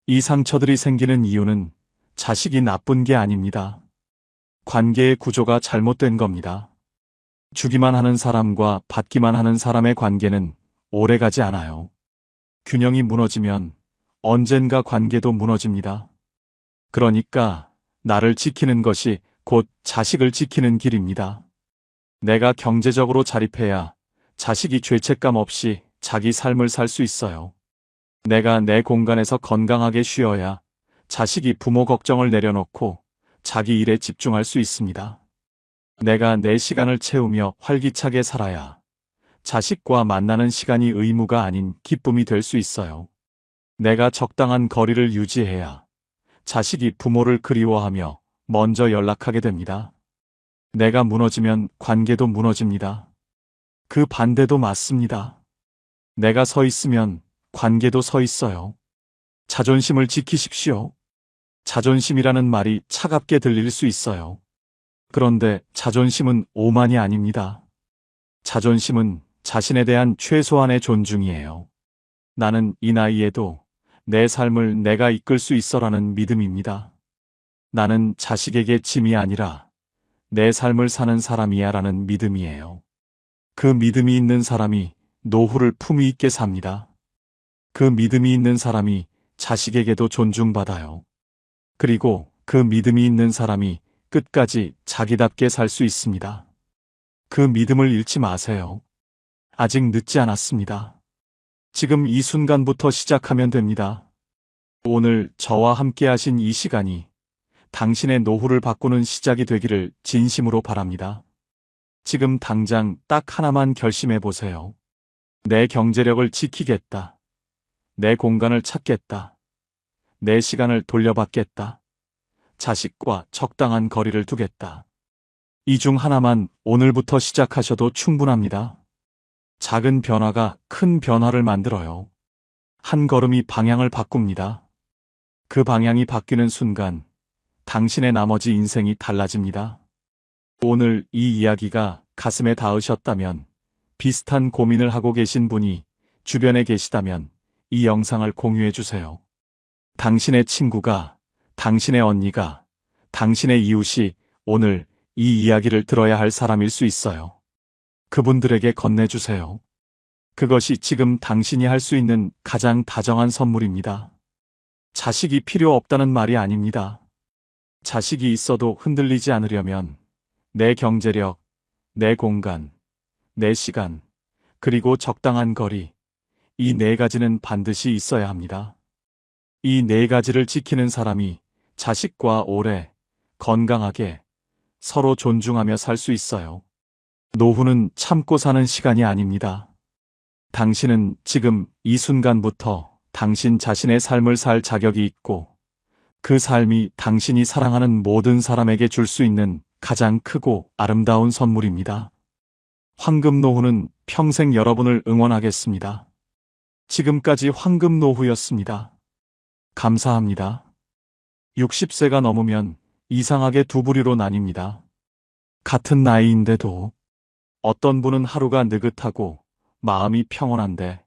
[SPEAKER 1] 이 상처들이 생기는 이유는 자식이 나쁜 게 아닙니다. 관계의 구조가 잘못된 겁니다. 주기만 하는 사람과 받기만 하는 사람의 관계는 오래가지 않아요. 균형이 무너지면 언젠가 관계도 무너집니다. 그러니까 나를 지키는 것이 곧 자식을 지키는 길입니다. 내가 경제적으로 자립해야 자식이 죄책감 없이 자기 삶을 살 수 있어요. 내가 내 공간에서 건강하게 쉬어야 자식이 부모 걱정을 내려놓고 자기 일에 집중할 수 있습니다. 내가 내 시간을 채우며 활기차게 살아야 자식과 만나는 시간이 의무가 아닌 기쁨이 될 수 있어요. 내가 적당한 거리를 유지해야 자식이 부모를 그리워하며 먼저 연락하게 됩니다. 내가 무너지면 관계도 무너집니다. 그 반대도 맞습니다. 내가 서 있으면 관계도 서 있어요. 자존심을 지키십시오. 자존심이라는 말이 차갑게 들릴 수 있어요. 그런데 자존심은 오만이 아닙니다. 자존심은 자신에 대한 최소한의 존중이에요. 나는 이 나이에도 내 삶을 내가 이끌 수 있어라는 믿음입니다. 나는 자식에게 짐이 아니라 내 삶을 사는 사람이야 라는 믿음이에요. 그 믿음이 있는 사람이 노후를 품위 있게 삽니다. 그 믿음이 있는 사람이 자식에게도 존중받아요. 그리고 그 믿음이 있는 사람이 끝까지 자기답게 살 수 있습니다. 그 믿음을 잃지 마세요. 아직 늦지 않았습니다. 지금 이 순간부터 시작하면 됩니다. 오늘 저와 함께 하신 이 시간이 당신의 노후를 바꾸는 시작이 되기를 진심으로 바랍니다. 지금 당장 딱 하나만 결심해 보세요. 내 경제력을 지키겠다. 내 공간을 찾겠다. 내 시간을 돌려받겠다. 자식과 적당한 거리를 두겠다. 이 중 하나만 오늘부터 시작하셔도 충분합니다. 작은 변화가 큰 변화를 만들어요. 한 걸음이 방향을 바꿉니다. 그 방향이 바뀌는 순간 당신의 나머지 인생이 달라집니다. 오늘 이 이야기가 가슴에 닿으셨다면, 비슷한 고민을 하고 계신 분이 주변에 계시다면 이 영상을 공유해 주세요. 당신의 친구가, 당신의 언니가, 당신의 이웃이 오늘 이 이야기를 들어야 할 사람일 수 있어요. 그분들에게 건네주세요. 그것이 지금 당신이 할 수 있는 가장 다정한 선물입니다. 자식이 필요 없다는 말이 아닙니다. 자식이 있어도 흔들리지 않으려면 내 경제력, 내 공간, 내 시간, 그리고 적당한 거리, 이 네 가지는 반드시 있어야 합니다. 이 네 가지를 지키는 사람이 자식과 오래, 건강하게, 서로 존중하며 살 수 있어요. 노후는 참고 사는 시간이 아닙니다. 당신은 지금 이 순간부터 당신 자신의 삶을 살 자격이 있고, 그 삶이 당신이 사랑하는 모든 사람에게 줄 수 있는 가장 크고 아름다운 선물입니다. 황금노후는 평생 여러분을 응원하겠습니다. 지금까지 황금노후였습니다. 감사합니다. 60세가 넘으면 이상하게 두 부류로 나뉩니다. 같은 나이인데도 어떤 분은 하루가 느긋하고 마음이 평온한데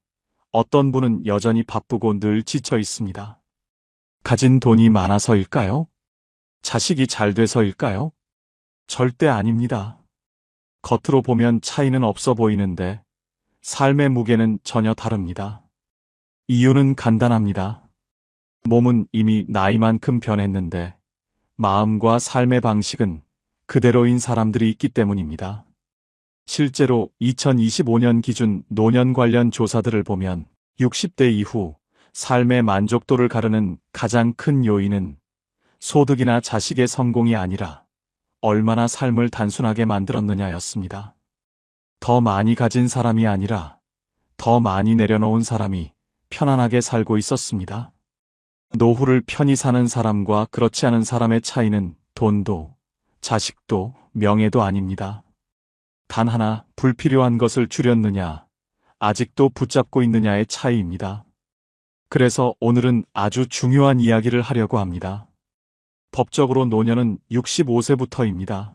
[SPEAKER 1] 어떤 분은 여전히 바쁘고 늘 지쳐 있습니다. 가진 돈이 많아서일까요? 자식이 잘 돼서일까요? 절대 아닙니다. 겉으로 보면 차이는 없어 보이는데 삶의 무게는 전혀 다릅니다. 이유는 간단합니다. 몸은 이미 나이만큼 변했는데 마음과 삶의 방식은 그대로인 사람들이 있기 때문입니다. 실제로 2025년 기준 노년 관련 조사들을 보면 60대 이후 삶의 만족도를 가르는 가장 큰 요인은 소득이나 자식의 성공이 아니라 얼마나 삶을 단순하게 만들었느냐였습니다. 더 많이 가진 사람이 아니라 더 많이 내려놓은 사람이 편안하게 살고 있었습니다. 노후를 편히 사는 사람과 그렇지 않은 사람의 차이는 돈도, 자식도, 명예도 아닙니다. 단 하나 불필요한 것을 줄였느냐, 아직도 붙잡고 있느냐의 차이입니다. 그래서 오늘은 아주 중요한 이야기를 하려고 합니다. 법적으로 노년은 65세부터입니다.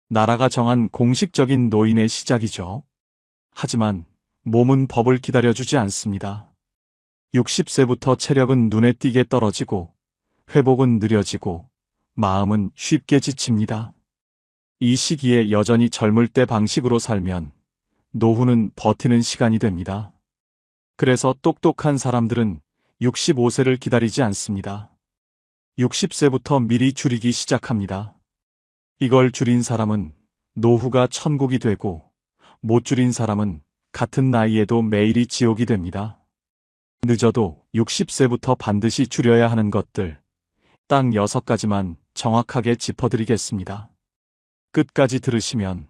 [SPEAKER 1] 나라가 정한 공식적인 노인의 시작이죠. 하지만 몸은 법을 기다려주지 않습니다. 60세부터 체력은 눈에 띄게 떨어지고 회복은 느려지고 마음은 쉽게 지칩니다. 이 시기에 여전히 젊을 때 방식으로 살면 노후는 버티는 시간이 됩니다. 그래서 똑똑한 사람들은 65세를 기다리지 않습니다. 60세부터 미리 줄이기 시작합니다. 이걸 줄인 사람은 노후가 천국이 되고 못 줄인 사람은 같은 나이에도 매일이 지옥이 됩니다. 늦어도 60세부터 반드시 줄여야 하는 것들, 딱 6가지만 정확하게 짚어드리겠습니다. 끝까지 들으시면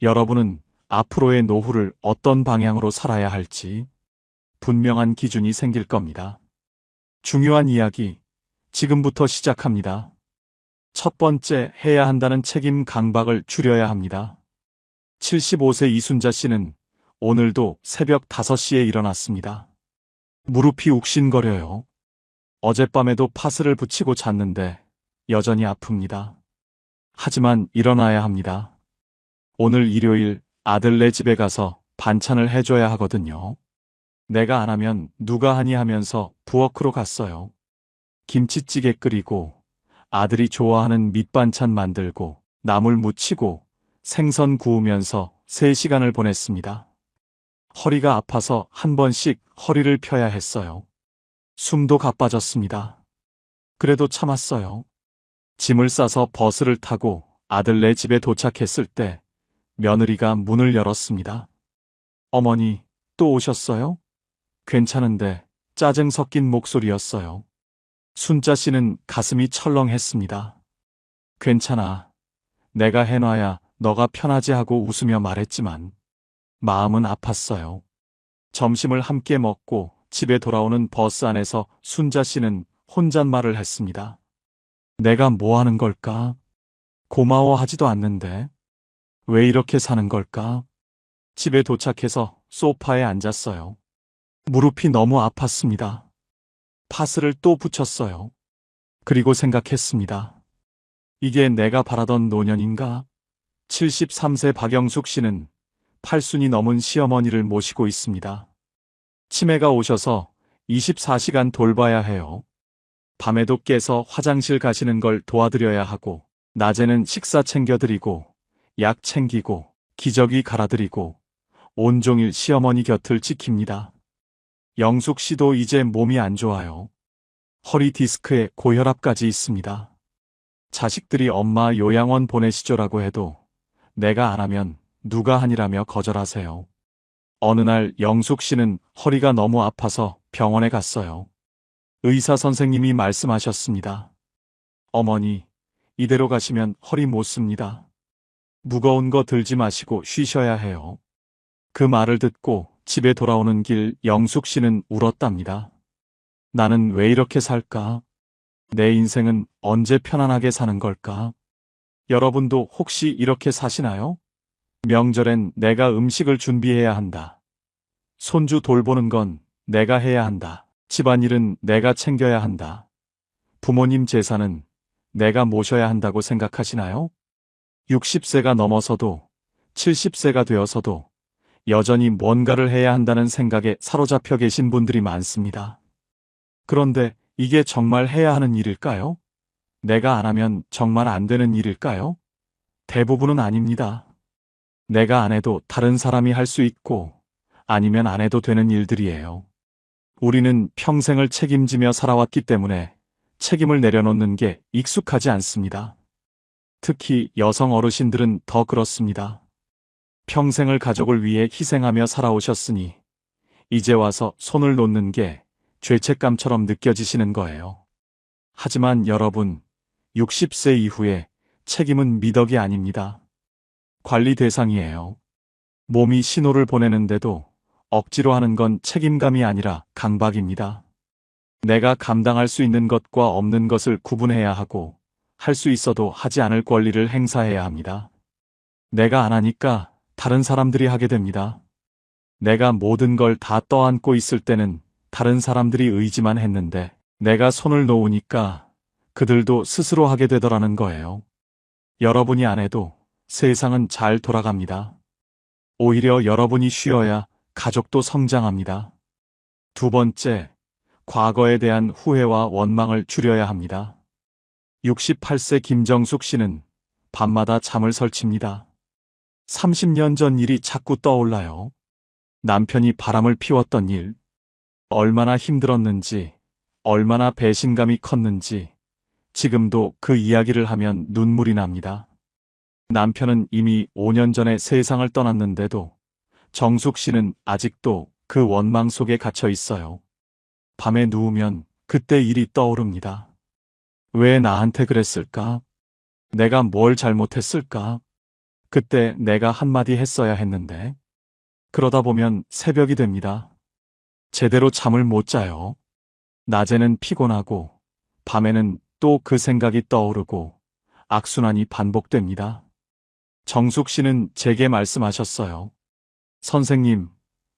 [SPEAKER 1] 여러분은 앞으로의 노후를 어떤 방향으로 살아야 할지 분명한 기준이 생길 겁니다. 중요한 이야기, 지금부터 시작합니다. 첫 번째, 해야 한다는 책임 강박을 줄여야 합니다. 75세 이순자 씨는 오늘도 새벽 5시에 일어났습니다. 무릎이 욱신거려요. 어젯밤에도 파스를 붙이고 잤는데 여전히 아픕니다. 하지만 일어나야 합니다. 오늘 일요일 아들네 집에 가서 반찬을 해줘야 하거든요. 내가 안 하면 누가 하니 하면서 부엌으로 갔어요. 김치찌개 끓이고 아들이 좋아하는 밑반찬 만들고 나물 무치고 생선 구우면서 3시간을 보냈습니다. 허리가 아파서 한 번씩 허리를 펴야 했어요. 숨도 가빠졌습니다. 그래도 참았어요. 짐을 싸서 버스를 타고 아들네 집에 도착했을 때 며느리가 문을 열었습니다. 어머니, 또 오셨어요? 괜찮은데 짜증 섞인 목소리였어요. 순자 씨는 가슴이 철렁했습니다. 괜찮아. 내가 해놔야 너가 편하지 하고 웃으며 말했지만 마음은 아팠어요. 점심을 함께 먹고 집에 돌아오는 버스 안에서 순자 씨는 혼잣말을 했습니다. 내가 뭐 하는 걸까? 고마워하지도 않는데. 왜 이렇게 사는 걸까? 집에 도착해서 소파에 앉았어요. 무릎이 너무 아팠습니다. 파스를 또 붙였어요. 그리고 생각했습니다. 이게 내가 바라던 노년인가? 73세 박영숙 씨는 8순이 넘은 시어머니를 모시고 있습니다. 치매가 오셔서 24시간 돌봐야 해요. 밤에도 깨서 화장실 가시는 걸 도와드려야 하고, 낮에는 식사 챙겨드리고, 약 챙기고, 기저귀 갈아드리고, 온종일 시어머니 곁을 지킵니다. 영숙 씨도 이제 몸이 안 좋아요. 허리 디스크에 고혈압까지 있습니다. 자식들이 엄마 요양원 보내시죠라고 해도 내가 안 하면 누가 하니라며 거절하세요. 어느 날 영숙 씨는 허리가 너무 아파서 병원에 갔어요. 의사 선생님이 말씀하셨습니다. 어머니, 이대로 가시면 허리 못 씁니다. 무거운 거 들지 마시고 쉬셔야 해요. 그 말을 듣고 집에 돌아오는 길 영숙 씨는 울었답니다. 나는 왜 이렇게 살까? 내 인생은 언제 편안하게 사는 걸까? 여러분도 혹시 이렇게 사시나요? 명절엔 내가 음식을 준비해야 한다. 손주 돌보는 건 내가 해야 한다. 집안일은 내가 챙겨야 한다. 부모님 제사는 내가 모셔야 한다고 생각하시나요? 60세가 넘어서도 70세가 되어서도 여전히 뭔가를 해야 한다는 생각에 사로잡혀 계신 분들이 많습니다. 그런데 이게 정말 해야 하는 일일까요? 내가 안 하면 정말 안 되는 일일까요? 대부분은 아닙니다. 내가 안 해도 다른 사람이 할 수 있고 아니면 안 해도 되는 일들이에요. 우리는 평생을 책임지며 살아왔기 때문에 책임을 내려놓는 게 익숙하지 않습니다. 특히 여성 어르신들은 더 그렇습니다. 평생을 가족을 위해 희생하며 살아오셨으니 이제 와서 손을 놓는 게 죄책감처럼 느껴지시는 거예요. 하지만 여러분, 60세 이후에 책임은 미덕이 아닙니다. 관리 대상이에요. 몸이 신호를 보내는데도 억지로 하는 건 책임감이 아니라 강박입니다. 내가 감당할 수 있는 것과 없는 것을 구분해야 하고 할 수 있어도 하지 않을 권리를 행사해야 합니다. 내가 안 하니까 다른 사람들이 하게 됩니다. 내가 모든 걸 다 떠안고 있을 때는 다른 사람들이 의지만 했는데 내가 손을 놓으니까 그들도 스스로 하게 되더라는 거예요. 여러분이 안 해도 세상은 잘 돌아갑니다. 오히려 여러분이 쉬어야 가족도 성장합니다. 두 번째, 과거에 대한 후회와 원망을 줄여야 합니다. 68세 김정숙 씨는 밤마다 잠을 설칩니다. 30년 전 일이 자꾸 떠올라요. 남편이 바람을 피웠던 일, 얼마나 힘들었는지, 얼마나 배신감이 컸는지, 지금도 그 이야기를 하면 눈물이 납니다. 남편은 이미 5년 전에 세상을 떠났는데도 정숙 씨는 아직도 그 원망 속에 갇혀 있어요. 밤에 누우면 그때 일이 떠오릅니다. 왜 나한테 그랬을까? 내가 뭘 잘못했을까? 그때 내가 한마디 했어야 했는데. 그러다 보면 새벽이 됩니다. 제대로 잠을 못 자요. 낮에는 피곤하고, 밤에는 또 그 생각이 떠오르고, 악순환이 반복됩니다. 정숙 씨는 제게 말씀하셨어요. 선생님,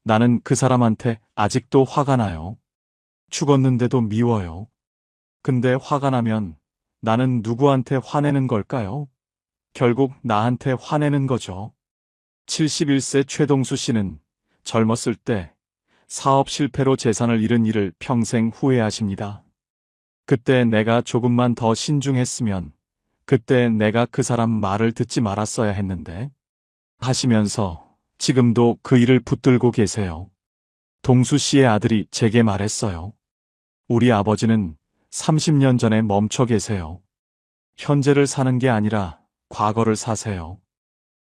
[SPEAKER 1] 나는 그 사람한테 아직도 화가 나요. 죽었는데도 미워요. 근데 화가 나면 나는 누구한테 화내는 걸까요? 결국 나한테 화내는 거죠. 71세 최동수 씨는 젊었을 때 사업 실패로 재산을 잃은 일을 평생 후회하십니다. 그때 내가 조금만 더 신중했으면, 그때 내가 그 사람 말을 듣지 말았어야 했는데, 하시면서 지금도 그 일을 붙들고 계세요. 동수 씨의 아들이 제게 말했어요. 우리 아버지는 30년 전에 멈춰 계세요. 현재를 사는 게 아니라 과거를 사세요.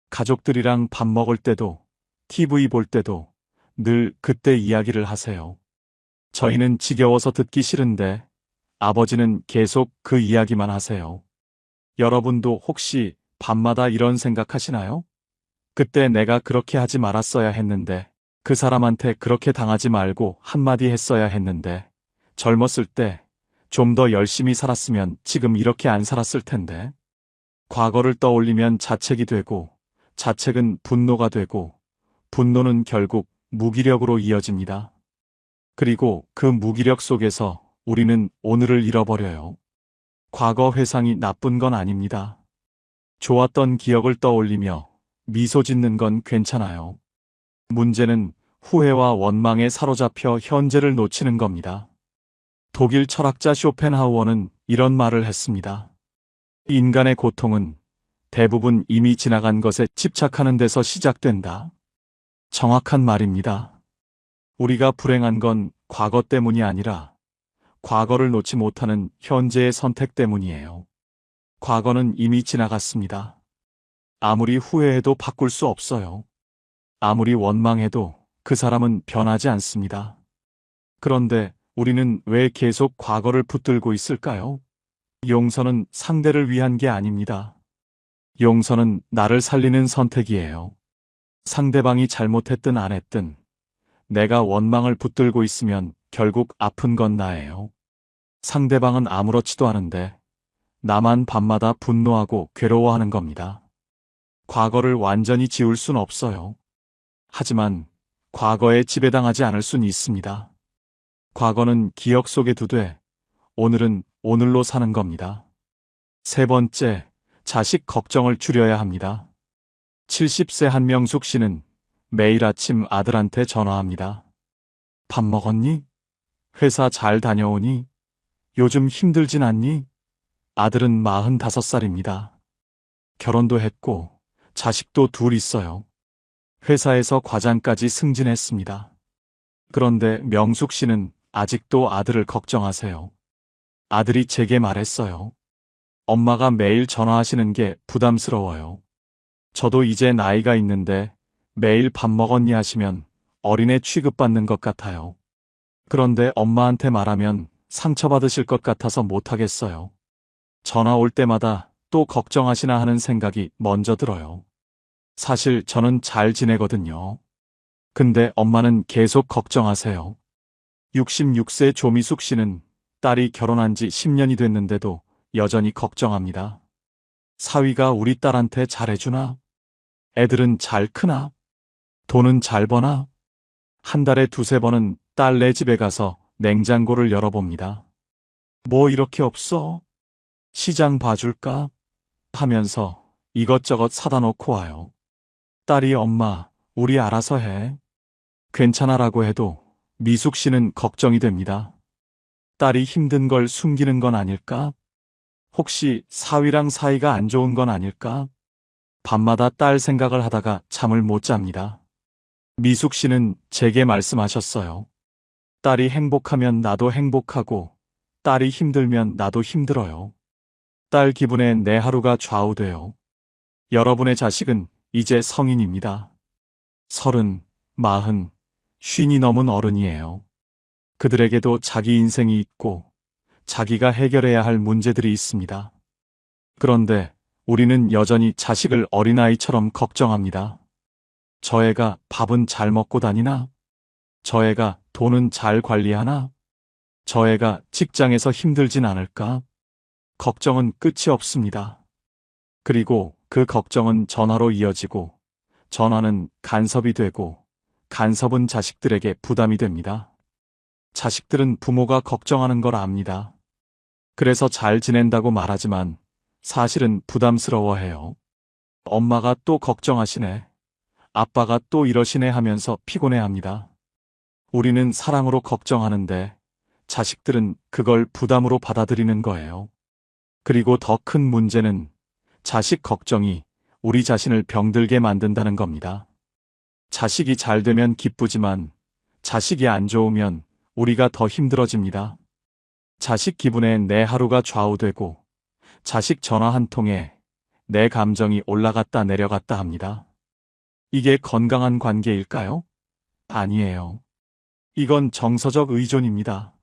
[SPEAKER 1] 가족들이랑 밥 먹을 때도, TV 볼 때도 늘 그때 이야기를 하세요. 저희는 지겨워서 듣기 싫은데 아버지는 계속 그 이야기만 하세요. 여러분도 혹시 밤마다 이런 생각하시나요? 그때 내가 그렇게 하지 말았어야 했는데, 그 사람한테 그렇게 당하지 말고 한마디 했어야 했는데, 젊었을 때 좀 더 열심히 살았으면 지금 이렇게 안 살았을 텐데. 과거를 떠올리면 자책이 되고, 자책은 분노가 되고, 분노는 결국 무기력으로 이어집니다. 그리고 그 무기력 속에서 우리는 오늘을 잃어버려요. 과거 회상이 나쁜 건 아닙니다. 좋았던 기억을 떠올리며 미소 짓는 건 괜찮아요. 문제는 후회와 원망에 사로잡혀 현재를 놓치는 겁니다. 독일 철학자 쇼펜하우어는 이런 말을 했습니다. 인간의 고통은 대부분 이미 지나간 것에 집착하는 데서 시작된다. 정확한 말입니다. 우리가 불행한 건 과거 때문이 아니라 과거를 놓지 못하는 현재의 선택 때문이에요. 과거는 이미 지나갔습니다. 아무리 후회해도 바꿀 수 없어요. 아무리 원망해도 그 사람은 변하지 않습니다. 그런데 우리는 왜 계속 과거를 붙들고 있을까요? 용서는 상대를 위한 게 아닙니다. 용서는 나를 살리는 선택이에요. 상대방이 잘못했든 안 했든 내가 원망을 붙들고 있으면 결국 아픈 건 나예요. 상대방은 아무렇지도 않은데 나만 밤마다 분노하고 괴로워하는 겁니다. 과거를 완전히 지울 순 없어요. 하지만 과거에 지배당하지 않을 순 있습니다. 과거는 기억 속에 두되 오늘은 오늘로 사는 겁니다. 세 번째, 자식 걱정을 줄여야 합니다. 70세 한명숙 씨는 매일 아침 아들한테 전화합니다. 밥 먹었니? 회사 잘 다녀오니? 요즘 힘들진 않니? 아들은 45살입니다. 결혼도 했고 자식도 둘 있어요. 회사에서 과장까지 승진했습니다. 그런데 명숙 씨는 아직도 아들을 걱정하세요. 아들이 제게 말했어요. 엄마가 매일 전화하시는 게 부담스러워요. 저도 이제 나이가 있는데 매일 밥 먹었니 하시면 어린애 취급받는 것 같아요. 그런데 엄마한테 말하면 상처받으실 것 같아서 못하겠어요. 전화 올 때마다 또 걱정하시나 하는 생각이 먼저 들어요. 사실 저는 잘 지내거든요. 근데 엄마는 계속 걱정하세요. 66세 조미숙 씨는 딸이 결혼한 지 10년이 됐는데도 여전히 걱정합니다. 사위가 우리 딸한테 잘해주나? 애들은 잘 크나? 돈은 잘 버나? 한 달에 두세 번은 딸네 집에 가서 냉장고를 열어봅니다. 뭐 이렇게 없어? 시장 봐줄까? 하면서 이것저것 사다 놓고 와요. 딸이 엄마, 우리 알아서 해. 괜찮아라고 해도 미숙 씨는 걱정이 됩니다. 딸이 힘든 걸 숨기는 건 아닐까? 혹시 사위랑 사이가 안 좋은 건 아닐까? 밤마다 딸 생각을 하다가 잠을 못 잡니다. 미숙 씨는 제게 말씀하셨어요. 딸이 행복하면 나도 행복하고, 딸이 힘들면 나도 힘들어요. 딸 기분에 내 하루가 좌우돼요. 여러분의 자식은 이제 성인입니다. 30, 40, 50이 넘은 어른이에요. 그들에게도 자기 인생이 있고 자기가 해결해야 할 문제들이 있습니다. 그런데 우리는 여전히 자식을 어린아이처럼 걱정합니다. 저 애가 밥은 잘 먹고 다니나? 저 애가 돈은 잘 관리하나? 저 애가 직장에서 힘들진 않을까? 걱정은 끝이 없습니다. 그리고 그 걱정은 전화로 이어지고 전화는 간섭이 되고 간섭은 자식들에게 부담이 됩니다. 자식들은 부모가 걱정하는 걸 압니다. 그래서 잘 지낸다고 말하지만 사실은 부담스러워해요. 엄마가 또 걱정하시네. 아빠가 또 이러시네 하면서 피곤해합니다. 우리는 사랑으로 걱정하는데 자식들은 그걸 부담으로 받아들이는 거예요. 그리고 더 큰 문제는 자식 걱정이 우리 자신을 병들게 만든다는 겁니다. 자식이 잘 되면 기쁘지만 자식이 안 좋으면 우리가 더 힘들어집니다. 자식 기분에 내 하루가 좌우되고 자식 전화 한 통에 내 감정이 올라갔다 내려갔다 합니다. 이게 건강한 관계일까요? 아니에요. 이건 정서적 의존입니다.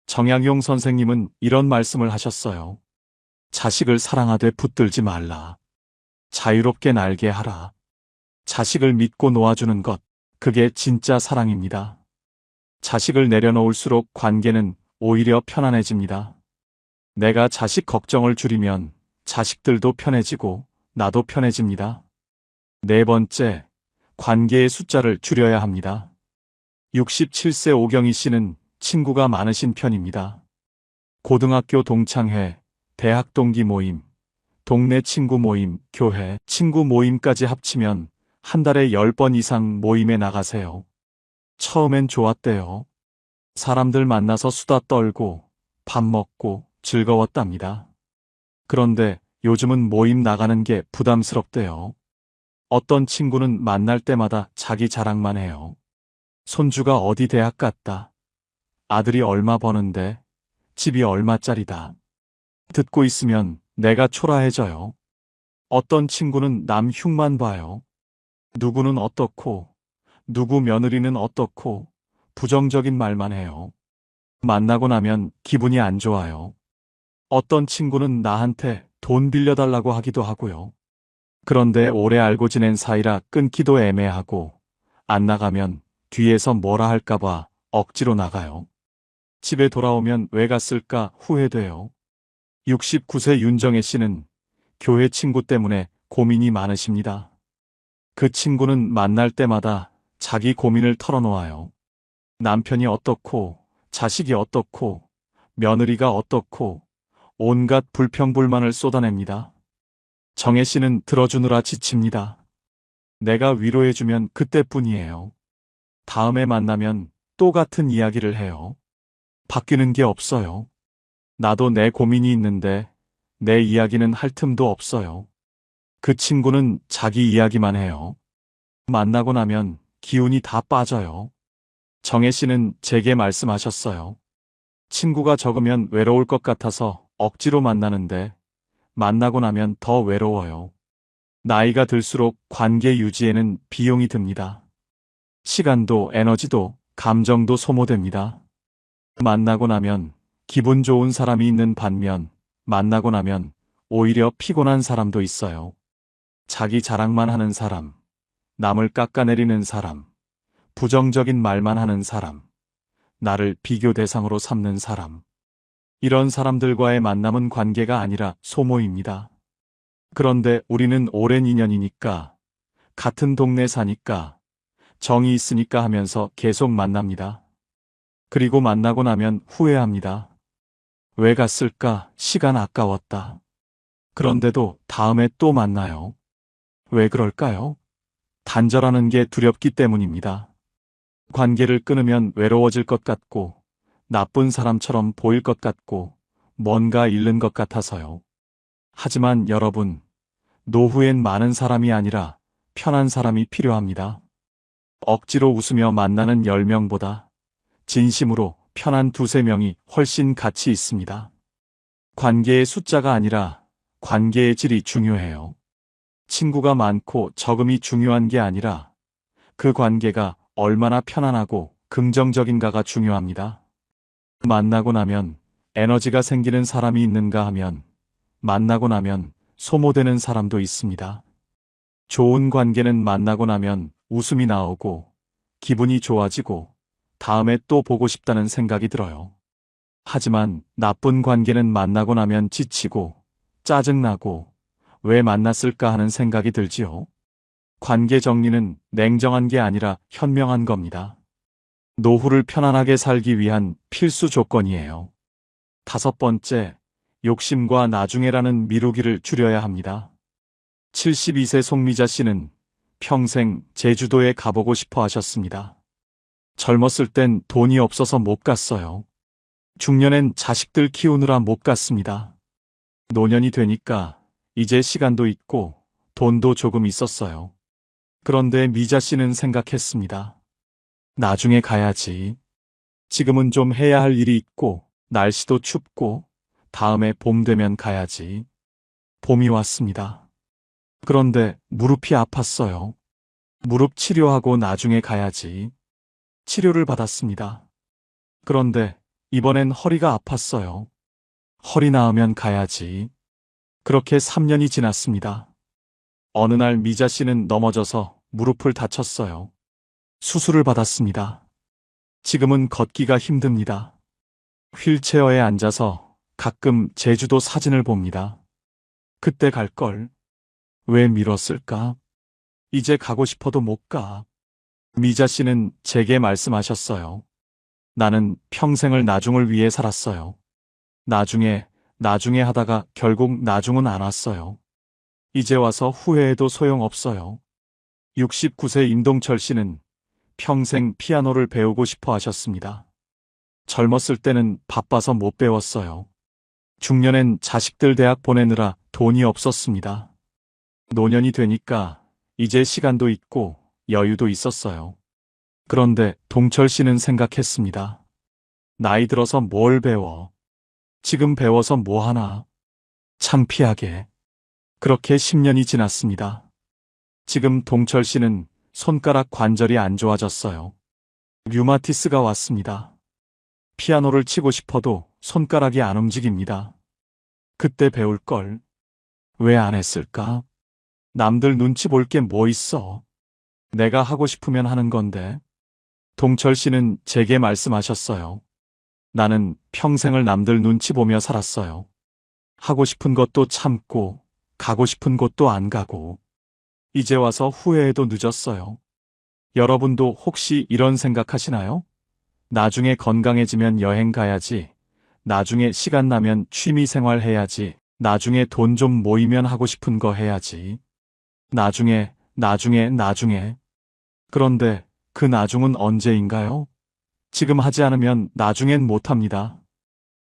[SPEAKER 1] 정약용 선생님은 이런 말씀을 하셨어요. 자식을 사랑하되 붙들지 말라. 자유롭게 날게 하라. 자식을 믿고 놓아주는 것, 그게 진짜 사랑입니다. 자식을 내려놓을수록 관계는 오히려 편안해집니다. 내가 자식 걱정을 줄이면 자식들도 편해지고 나도 편해집니다. 네 번째, 관계의 숫자를 줄여야 합니다. 67세 오경희 씨는 친구가 많으신 편입니다. 고등학교 동창회, 대학 동기 모임, 동네 친구 모임, 교회, 친구 모임까지 합치면 한 달에 10번 이상 모임에 나가세요. 처음엔 좋았대요. 사람들 만나서 수다 떨고 밥 먹고 즐거웠답니다. 그런데 요즘은 모임 나가는 게 부담스럽대요. 어떤 친구는 만날 때마다 자기 자랑만 해요. 손주가 어디 대학 갔다. 아들이 얼마 버는데 집이 얼마짜리다. 듣고 있으면 내가 초라해져요. 어떤 친구는 남 흉만 봐요. 누구는 어떻고, 누구 며느리는 어떻고, 부정적인 말만 해요. 만나고 나면 기분이 안 좋아요. 어떤 친구는 나한테 돈 빌려달라고 하기도 하고요. 그런데 오래 알고 지낸 사이라 끊기도 애매하고, 안 나가면 뒤에서 뭐라 할까봐 억지로 나가요. 집에 돌아오면 왜 갔을까 후회돼요. 69세 윤정혜 씨는 교회 친구 때문에 고민이 많으십니다. 그 친구는 만날 때마다 자기 고민을 털어놓아요. 남편이 어떻고, 자식이 어떻고, 며느리가 어떻고, 온갖 불평불만을 쏟아냅니다. 정혜 씨는 들어주느라 지칩니다. 내가 위로해주면 그때뿐이에요. 다음에 만나면 또 같은 이야기를 해요. 바뀌는 게 없어요. 나도 내 고민이 있는데 내 이야기는 할 틈도 없어요. 그 친구는 자기 이야기만 해요. 만나고 나면 기운이 다 빠져요. 정혜 씨는 제게 말씀하셨어요. 친구가 적으면 외로울 것 같아서 억지로 만나는데 만나고 나면 더 외로워요. 나이가 들수록 관계 유지에는 비용이 듭니다. 시간도 에너지도 감정도 소모됩니다. 만나고 나면 기분 좋은 사람이 있는 반면 만나고 나면 오히려 피곤한 사람도 있어요. 자기 자랑만 하는 사람, 남을 깎아내리는 사람, 부정적인 말만 하는 사람, 나를 비교 대상으로 삼는 사람. 이런 사람들과의 만남은 관계가 아니라 소모입니다. 그런데 우리는 오랜 인연이니까, 같은 동네 사니까, 정이 있으니까 하면서 계속 만납니다. 그리고 만나고 나면 후회합니다. 왜 갔을까? 시간 아까웠다. 그런데도 다음에 또 만나요. 왜 그럴까요? 단절하는 게 두렵기 때문입니다. 관계를 끊으면 외로워질 것 같고, 나쁜 사람처럼 보일 것 같고, 뭔가 잃는 것 같아서요. 하지만 여러분, 노후엔 많은 사람이 아니라 편한 사람이 필요합니다. 억지로 웃으며 만나는 10명보다 진심으로 편한 두세 명이 훨씬 가치 있습니다. 관계의 숫자가 아니라 관계의 질이 중요해요. 친구가 많고 적음이 중요한 게 아니라 그 관계가 얼마나 편안하고 긍정적인가가 중요합니다. 만나고 나면 에너지가 생기는 사람이 있는가 하면 만나고 나면 소모되는 사람도 있습니다. 좋은 관계는 만나고 나면 웃음이 나오고 기분이 좋아지고 다음에 또 보고 싶다는 생각이 들어요. 하지만 나쁜 관계는 만나고 나면 지치고 짜증나고 왜 만났을까 하는 생각이 들지요. 관계 정리는 냉정한 게 아니라 현명한 겁니다. 노후를 편안하게 살기 위한 필수 조건이에요. 5번째, 욕심과 나중에라는 미루기를 줄여야 합니다. 72세 송미자 씨는 평생 제주도에 가보고 싶어 하셨습니다. 젊었을 땐 돈이 없어서 못 갔어요. 중년엔 자식들 키우느라 못 갔습니다. 노년이 되니까 이제 시간도 있고 돈도 조금 있었어요. 그런데 미자 씨는 생각했습니다. 나중에 가야지. 지금은 좀 해야 할 일이 있고 날씨도 춥고 다음에 봄 되면 가야지. 봄이 왔습니다. 그런데 무릎이 아팠어요. 무릎 치료하고 나중에 가야지. 치료를 받았습니다. 그런데 이번엔 허리가 아팠어요. 허리 나으면 가야지. 그렇게 3년이 지났습니다. 어느 날 미자 씨는 넘어져서 무릎을 다쳤어요. 수술을 받았습니다. 지금은 걷기가 힘듭니다. 휠체어에 앉아서 가끔 제주도 사진을 봅니다. 그때 갈 걸. 왜 미뤘을까? 이제 가고 싶어도 못 가. 미자 씨는 제게 말씀하셨어요. 나는 평생을 나중을 위해 살았어요. 나중에 하다가 결국 나중은 안 왔어요. 이제 와서 후회해도 소용없어요. 69세 임동철 씨는 평생 피아노를 배우고 싶어 하셨습니다. 젊었을 때는 바빠서 못 배웠어요. 중년엔 자식들 대학 보내느라 돈이 없었습니다. 노년이 되니까 이제 시간도 있고 여유도 있었어요. 그런데 동철 씨는 생각했습니다. 나이 들어서 뭘 배워? 지금 배워서 뭐 하나? 창피하게. 그렇게 10년이 지났습니다. 지금 동철 씨는 손가락 관절이 안 좋아졌어요. 류마티스가 왔습니다. 피아노를 치고 싶어도 손가락이 안 움직입니다. 그때 배울 걸. 왜 안 했을까? 남들 눈치 볼 게 뭐 있어? 내가 하고 싶으면 하는 건데. 동철 씨는 제게 말씀하셨어요. 나는 평생을 남들 눈치 보며 살았어요. 하고 싶은 것도 참고, 가고 싶은 곳도 안 가고. 이제 와서 후회해도 늦었어요. 여러분도 혹시 이런 생각하시나요? 나중에 건강해지면 여행 가야지. 나중에 시간 나면 취미 생활 해야지. 나중에 돈 좀 모이면 하고 싶은 거 해야지. 나중에. 그런데 그 나중은 언제인가요? 지금 하지 않으면 나중엔 못합니다.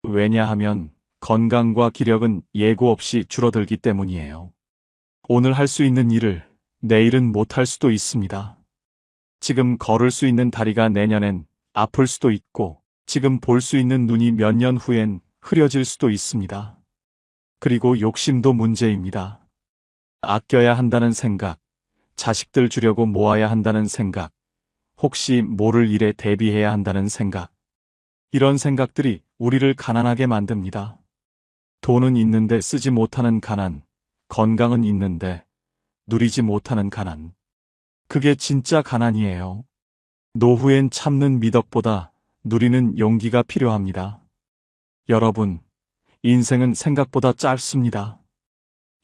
[SPEAKER 1] 왜냐하면 건강과 기력은 예고 없이 줄어들기 때문이에요. 오늘 할 수 있는 일을 내일은 못할 수도 있습니다. 지금 걸을 수 있는 다리가 내년엔 아플 수도 있고, 지금 볼 수 있는 눈이 몇 년 후엔 흐려질 수도 있습니다. 그리고 욕심도 문제입니다. 아껴야 한다는 생각, 자식들 주려고 모아야 한다는 생각, 혹시 모를 일에 대비해야 한다는 생각. 이런 생각들이 우리를 가난하게 만듭니다. 돈은 있는데 쓰지 못하는 가난, 건강은 있는데 누리지 못하는 가난. 그게 진짜 가난이에요. 노후엔 참는 미덕보다 누리는 용기가 필요합니다. 여러분, 인생은 생각보다 짧습니다.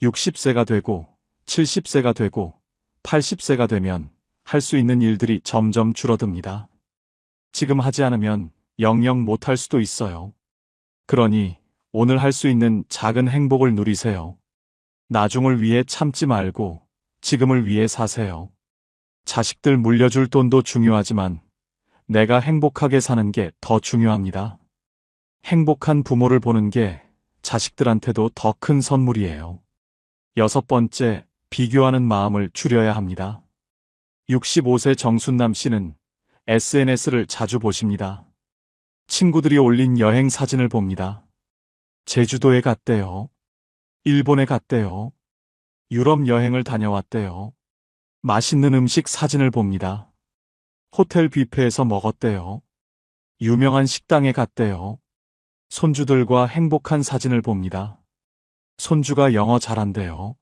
[SPEAKER 1] 60세가 되고, 70세가 되고, 80세가 되면 할 수 있는 일들이 점점 줄어듭니다. 지금 하지 않으면 영영 못할 수도 있어요. 그러니 오늘 할 수 있는 작은 행복을 누리세요. 나중을 위해 참지 말고 지금을 위해 사세요. 자식들 물려줄 돈도 중요하지만 내가 행복하게 사는 게 더 중요합니다. 행복한 부모를 보는 게 자식들한테도 더 큰 선물이에요. 여섯 번째, 비교하는 마음을 줄여야 합니다. 65세 정순남 씨는 SNS를 자주 보십니다. 친구들이 올린 여행 사진을 봅니다. 제주도에 갔대요. 일본에 갔대요. 유럽 여행을 다녀왔대요. 맛있는 음식 사진을 봅니다. 호텔 뷔페에서 먹었대요. 유명한 식당에 갔대요. 손주들과 행복한 사진을 봅니다. 손주가 영어 잘한대요.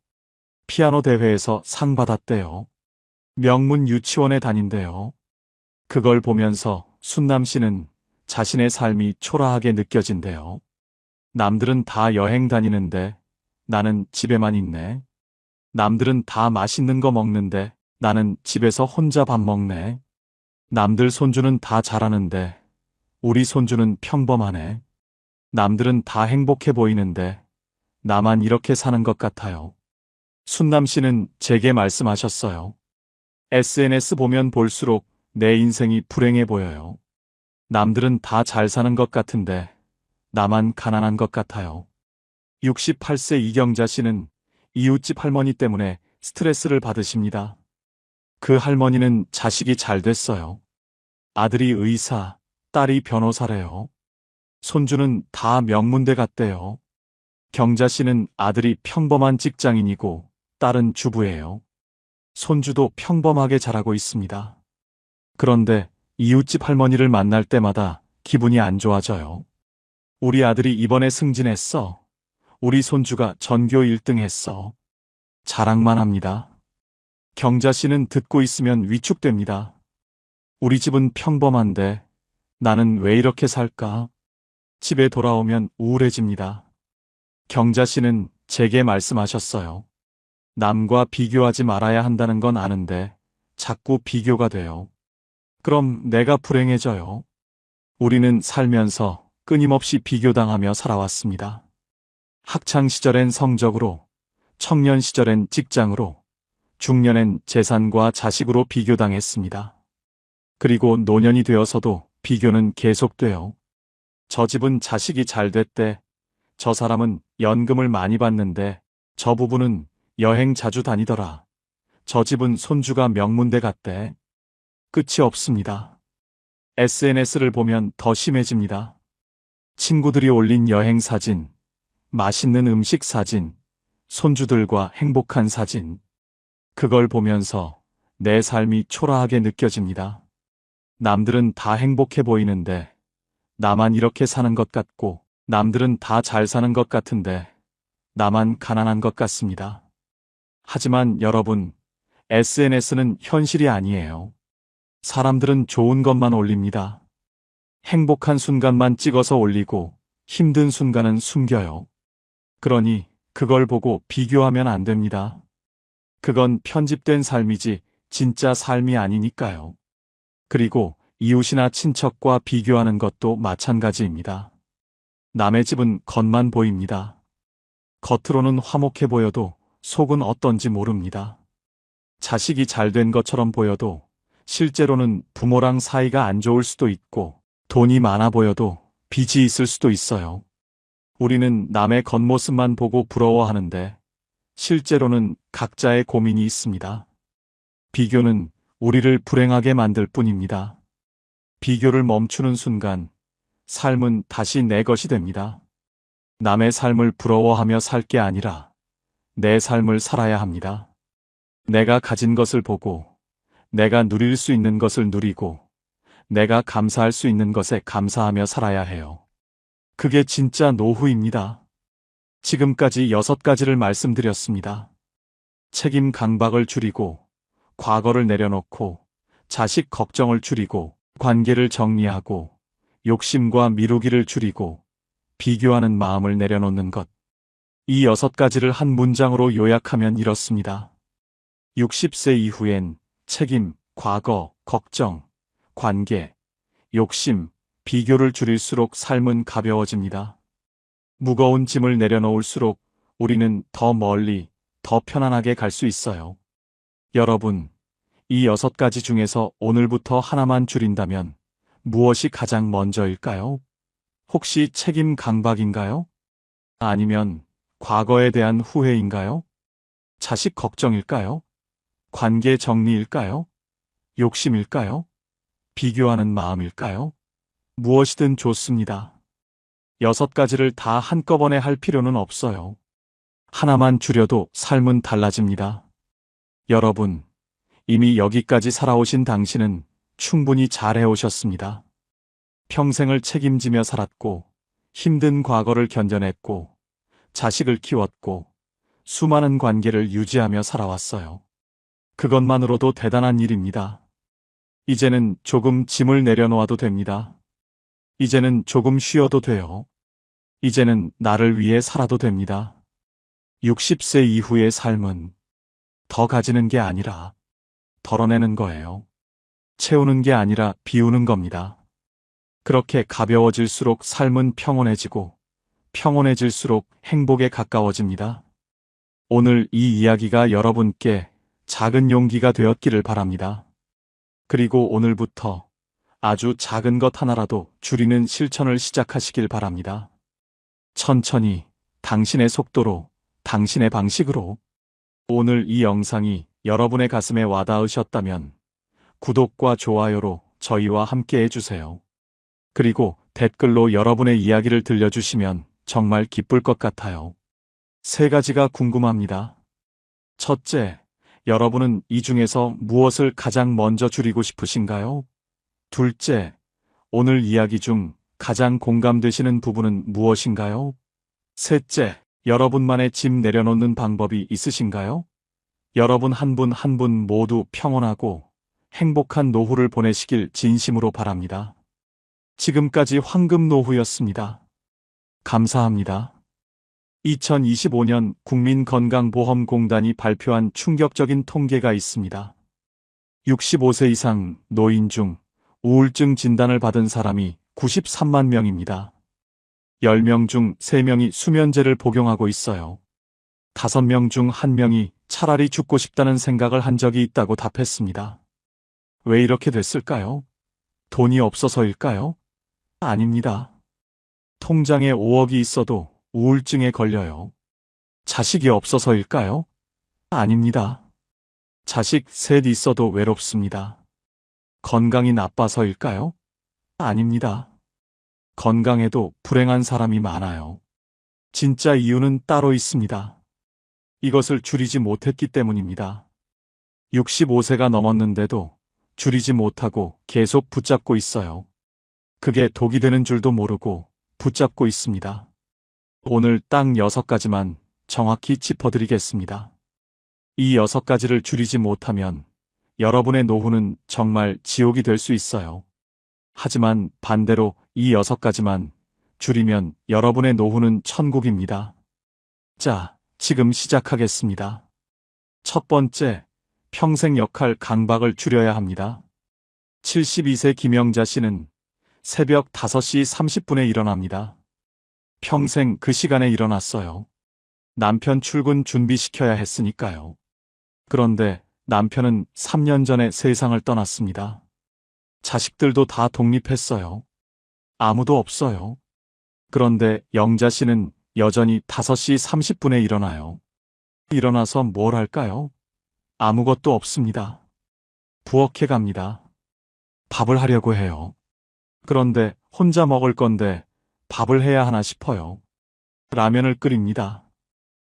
[SPEAKER 1] 피아노 대회에서 상 받았대요. 명문 유치원에 다닌대요. 그걸 보면서 순남 씨는 자신의 삶이 초라하게 느껴진대요. 남들은 다 여행 다니는데 나는 집에만 있네. 남들은 다 맛있는 거 먹는데 나는 집에서 혼자 밥 먹네. 남들 손주는 다 잘하는데 우리 손주는 평범하네. 남들은 다 행복해 보이는데 나만 이렇게 사는 것 같아요. 순남 씨는 제게 말씀하셨어요. SNS 보면 볼수록 내 인생이 불행해 보여요. 남들은 다 잘 사는 것 같은데 나만 가난한 것 같아요. 68세 이경자 씨는 이웃집 할머니 때문에 스트레스를 받으십니다. 그 할머니는 자식이 잘 됐어요. 아들이 의사, 딸이 변호사래요. 손주는 다 명문대 갔대요. 경자 씨는 아들이 평범한 직장인이고 딸은 주부예요. 손주도 평범하게 자라고 있습니다. 그런데 이웃집 할머니를 만날 때마다 기분이 안 좋아져요. 우리 아들이 이번에 승진했어. 우리 손주가 전교 1등 했어. 자랑만 합니다. 경자 씨는 듣고 있으면 위축됩니다. 우리 집은 평범한데 나는 왜 이렇게 살까? 집에 돌아오면 우울해집니다. 경자 씨는 제게 말씀하셨어요. 남과 비교하지 말아야 한다는 건 아는데 자꾸 비교가 돼요. 그럼 내가 불행해져요. 우리는 살면서 끊임없이 비교당하며 살아왔습니다. 학창 시절엔 성적으로, 청년 시절엔 직장으로, 중년엔 재산과 자식으로 비교당했습니다. 그리고 노년이 되어서도 비교는 계속돼요. 저 집은 자식이 잘 됐대. 저 사람은 연금을 많이 받는데 저 부부는 여행 자주 다니더라. 저 집은 손주가 명문대 갔대. 끝이 없습니다. SNS를 보면 더 심해집니다. 친구들이 올린 여행 사진, 맛있는 음식 사진, 손주들과 행복한 사진. 그걸 보면서 내 삶이 초라하게 느껴집니다. 남들은 다 행복해 보이는데 나만 이렇게 사는 것 같고 남들은 다 잘 사는 것 같은데 나만 가난한 것 같습니다. 하지만 여러분, SNS는 현실이 아니에요. 사람들은 좋은 것만 올립니다. 행복한 순간만 찍어서 올리고 힘든 순간은 숨겨요. 그러니 그걸 보고 비교하면 안 됩니다. 그건 편집된 삶이지 진짜 삶이 아니니까요. 그리고 이웃이나 친척과 비교하는 것도 마찬가지입니다. 남의 집은 겉만 보입니다. 겉으로는 화목해 보여도 속은 어떤지 모릅니다. 자식이 잘 된 것처럼 보여도 실제로는 부모랑 사이가 안 좋을 수도 있고 돈이 많아 보여도 빚이 있을 수도 있어요. 우리는 남의 겉모습만 보고 부러워하는데 실제로는 각자의 고민이 있습니다. 비교는 우리를 불행하게 만들 뿐입니다. 비교를 멈추는 순간 삶은 다시 내 것이 됩니다. 남의 삶을 부러워하며 살 게 아니라 내 삶을 살아야 합니다. 내가 가진 것을 보고 내가 누릴 수 있는 것을 누리고 내가 감사할 수 있는 것에 감사하며 살아야 해요. 그게 진짜 노후입니다. 지금까지 6가지를 말씀드렸습니다. 책임 강박을 줄이고 과거를 내려놓고 자식 걱정을 줄이고 관계를 정리하고 욕심과 미루기를 줄이고 비교하는 마음을 내려놓는 것. 이 6가지를 한 문장으로 요약하면 이렇습니다. 60세 이후엔 책임, 과거, 걱정, 관계, 욕심, 비교를 줄일수록 삶은 가벼워집니다. 무거운 짐을 내려놓을수록 우리는 더 멀리, 더 편안하게 갈 수 있어요. 여러분, 이 6가지 중에서 오늘부터 하나만 줄인다면 무엇이 가장 먼저일까요? 혹시 책임 강박인가요? 아니면 과거에 대한 후회인가요? 자식 걱정일까요? 관계 정리일까요? 욕심일까요? 비교하는 마음일까요? 무엇이든 좋습니다. 6가지를 다 한꺼번에 할 필요는 없어요. 하나만 줄여도 삶은 달라집니다. 여러분, 이미 여기까지 살아오신 당신은 충분히 잘해오셨습니다. 평생을 책임지며 살았고, 힘든 과거를 견뎌냈고, 자식을 키웠고, 수많은 관계를 유지하며 살아왔어요. 그것만으로도 대단한 일입니다. 이제는 조금 짐을 내려놓아도 됩니다. 이제는 조금 쉬어도 돼요. 이제는 나를 위해 살아도 됩니다. 60세 이후의 삶은 더 가지는 게 아니라 덜어내는 거예요. 채우는 게 아니라 비우는 겁니다. 그렇게 가벼워질수록 삶은 평온해지고 평온해질수록 행복에 가까워집니다. 오늘 이 이야기가 여러분께 작은 용기가 되었기를 바랍니다. 그리고 오늘부터 아주 작은 것 하나라도 줄이는 실천을 시작하시길 바랍니다. 천천히, 당신의 속도로, 당신의 방식으로. 오늘 이 영상이 여러분의 가슴에 와닿으셨다면 구독과 좋아요로 저희와 함께 해주세요. 그리고 댓글로 여러분의 이야기를 들려주시면 정말 기쁠 것 같아요. 3가지가 궁금합니다. 첫째, 여러분은 이 중에서 무엇을 가장 먼저 줄이고 싶으신가요? 둘째, 오늘 이야기 중 가장 공감되시는 부분은 무엇인가요? 셋째, 여러분만의 짐 내려놓는 방법이 있으신가요? 여러분 한 분 한 분 모두 평온하고 행복한 노후를 보내시길 진심으로 바랍니다. 지금까지 황금노후였습니다. 감사합니다. 2025년 국민건강보험공단이 발표한 충격적인 통계가 있습니다. 65세 이상 노인 중 우울증 진단을 받은 사람이 93만 명입니다. 10명 중 3명이 수면제를 복용하고 있어요. 5명 중 1명이 차라리 죽고 싶다는 생각을 한 적이 있다고 답했습니다. 왜 이렇게 됐을까요? 돈이 없어서일까요? 아닙니다. 통장에 5억이 있어도 우울증에 걸려요. 자식이 없어서일까요? 아닙니다. 자식 셋 있어도 외롭습니다. 건강이 나빠서일까요? 아닙니다. 건강해도 불행한 사람이 많아요. 진짜 이유는 따로 있습니다. 이것을 줄이지 못했기 때문입니다. 65세가 넘었는데도 줄이지 못하고 계속 붙잡고 있어요. 그게 독이 되는 줄도 모르고 붙잡고 있습니다. 오늘 딱 6가지만 정확히 짚어드리겠습니다. 이 6가지를 줄이지 못하면 여러분의 노후는 정말 지옥이 될 수 있어요. 하지만 반대로 이 6가지만 줄이면 여러분의 노후는 천국입니다. 자, 지금 시작하겠습니다. 첫 번째, 평생 역할 강박을 줄여야 합니다. 72세 김영자 씨는 새벽 5시 30분에 일어납니다. 평생 그 시간에 일어났어요. 남편 출근 준비시켜야 했으니까요. 그런데 남편은 3년 전에 세상을 떠났습니다. 자식들도 다 독립했어요. 아무도 없어요. 그런데 영자 씨는 여전히 5시 30분에 일어나요. 일어나서 뭘 할까요? 아무것도 없습니다. 부엌에 갑니다. 밥을 하려고 해요. 그런데 혼자 먹을 건데 밥을 해야 하나 싶어요. 라면을 끓입니다.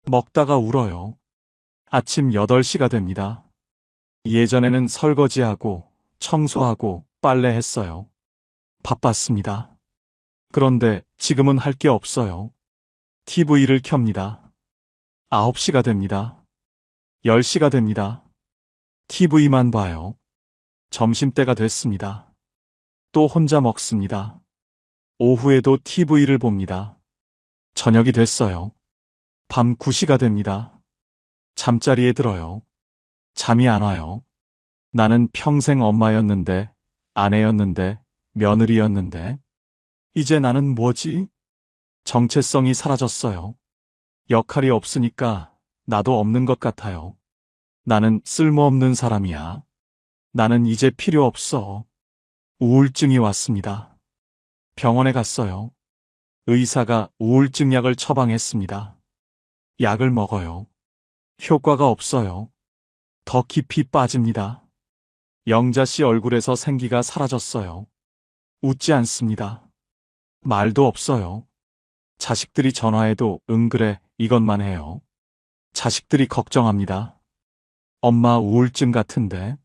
[SPEAKER 1] 먹다가 울어요. 아침 8시가 됩니다. 예전에는 설거지하고 청소하고 빨래했어요. 바빴습니다. 그런데 지금은 할 게 없어요. TV를 켭니다. 9시가 됩니다. 10시가 됩니다. TV만 봐요. 점심때가 됐습니다. 또 혼자 먹습니다. 오후에도 TV를 봅니다. 저녁이 됐어요. 밤 9시가 됩니다. 잠자리에 들어요. 잠이 안 와요. 나는 평생 엄마였는데, 아내였는데, 며느리였는데, 이제 나는 뭐지? 정체성이 사라졌어요. 역할이 없으니까 나도 없는 것 같아요. 나는 쓸모없는 사람이야. 나는 이제 필요 없어. 우울증이 왔습니다. 병원에 갔어요. 의사가 우울증 약을 처방했습니다. 약을 먹어요. 효과가 없어요. 더 깊이 빠집니다. 영자 씨 얼굴에서 생기가 사라졌어요. 웃지 않습니다. 말도 없어요. 자식들이 전화해도 응 그래 이것만 해요. 자식들이 걱정합니다. 엄마 우울증 같은데.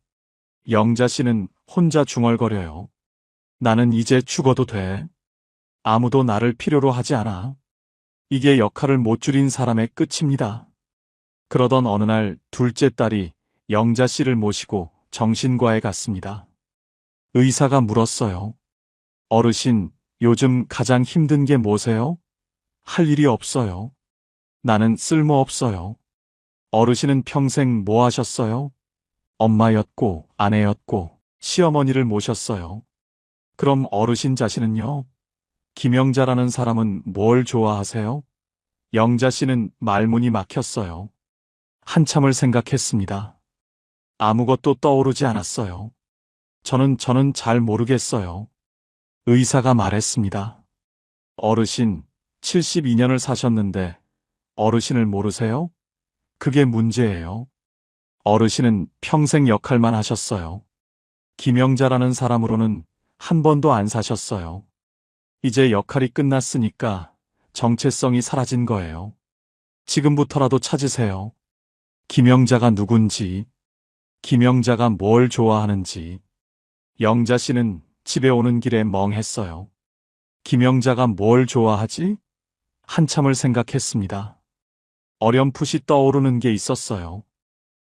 [SPEAKER 1] 영자 씨는 혼자 중얼거려요. 나는 이제 죽어도 돼. 아무도 나를 필요로 하지 않아. 이게 역할을 못 줄인 사람의 끝입니다. 그러던 어느 날 둘째 딸이 영자 씨를 모시고 정신과에 갔습니다. 의사가 물었어요. 어르신, 요즘 가장 힘든 게 뭐세요? 할 일이 없어요. 나는 쓸모없어요. 어르신은 평생 뭐 하셨어요? 엄마였고, 아내였고, 시어머니를 모셨어요. 그럼 어르신 자신은요? 김영자라는 사람은 뭘 좋아하세요? 영자 씨는 말문이 막혔어요. 한참을 생각했습니다. 아무것도 떠오르지 않았어요. 저는 잘 모르겠어요. 의사가 말했습니다. 어르신, 72년을 사셨는데 어르신을 모르세요? 그게 문제예요. 어르신은 평생 역할만 하셨어요. 김영자라는 사람으로는 한 번도 안 사셨어요. 이제 역할이 끝났으니까 정체성이 사라진 거예요. 지금부터라도 찾으세요. 김영자가 누군지, 김영자가 뭘 좋아하는지. 영자 씨는 집에 오는 길에 멍했어요. 김영자가 뭘 좋아하지? 한참을 생각했습니다. 어렴풋이 떠오르는 게 있었어요.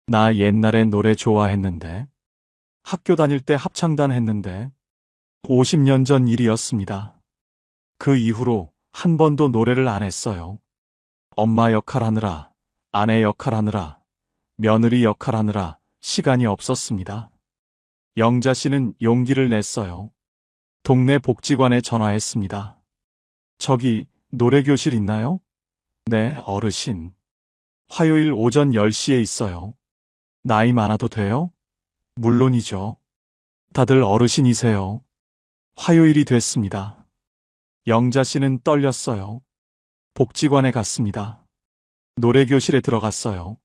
[SPEAKER 1] 나 옛날에 노래 좋아했는데. 학교 다닐 때 합창단 했는데. 50년 전 일이었습니다. 그 이후로 한 번도 노래를 안 했어요. 엄마 역할 하느라, 아내 역할 하느라, 며느리 역할 하느라 시간이 없었습니다. 영자 씨는 용기를 냈어요. 동네 복지관에 전화했습니다. 저기 노래교실 있나요? 네, 어르신. 화요일 오전 10시에 있어요. 나이 많아도 돼요? 물론이죠. 다들 어르신이세요. 화요일이 됐습니다. 영자 씨는 떨렸어요. 복지관에 갔습니다. 노래교실에 들어갔어요.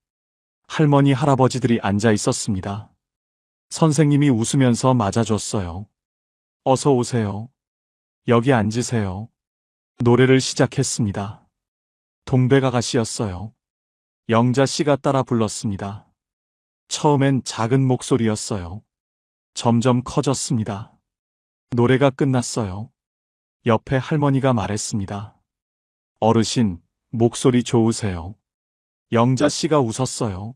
[SPEAKER 1] 할머니, 할아버지들이 앉아 있었습니다. 선생님이 웃으면서 맞아줬어요. 어서 오세요. 여기 앉으세요. 노래를 시작했습니다. 동백아가씨였어요. 영자 씨가 따라 불렀습니다. 처음엔 작은 목소리였어요. 점점 커졌습니다. 노래가 끝났어요. 옆에 할머니가 말했습니다. 어르신, 목소리 좋으세요. 영자 씨가 웃었어요.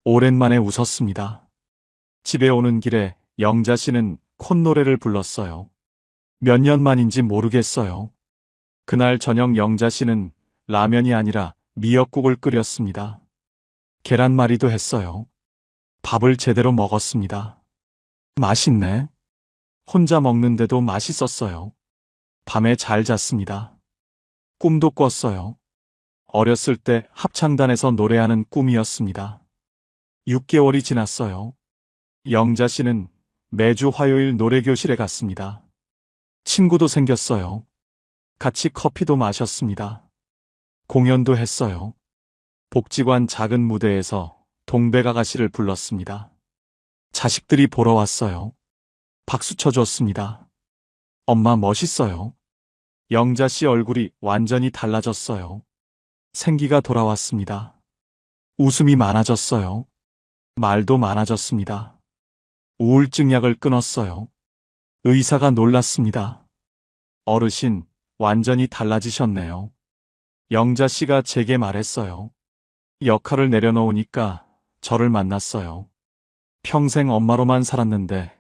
[SPEAKER 1] 오랜만에 웃었습니다. 집에 오는 길에 영자 씨는 콧노래를 불렀어요. 몇 년 만인지 모르겠어요. 그날 저녁 영자 씨는 라면이 아니라 미역국을 끓였습니다. 계란말이도 했어요. 밥을 제대로 먹었습니다. 맛있네. 혼자 먹는데도 맛있었어요. 밤에 잘 잤습니다. 꿈도 꿨어요. 어렸을 때 합창단에서 노래하는 꿈이었습니다. 6개월이 지났어요. 영자 씨는 매주 화요일 노래교실에 갔습니다. 친구도 생겼어요. 같이 커피도 마셨습니다. 공연도 했어요. 복지관 작은 무대에서 동백아가씨를 불렀습니다. 자식들이 보러 왔어요. 박수 쳐줬습니다. 엄마 멋있어요. 영자 씨 얼굴이 완전히 달라졌어요. 생기가 돌아왔습니다. 웃음이 많아졌어요. 말도 많아졌습니다. 우울증 약을 끊었어요. 의사가 놀랐습니다. 어르신, 완전히 달라지셨네요. 영자 씨가 제게 말했어요. 역할을 내려놓으니까 저를 만났어요. 평생 엄마로만 살았는데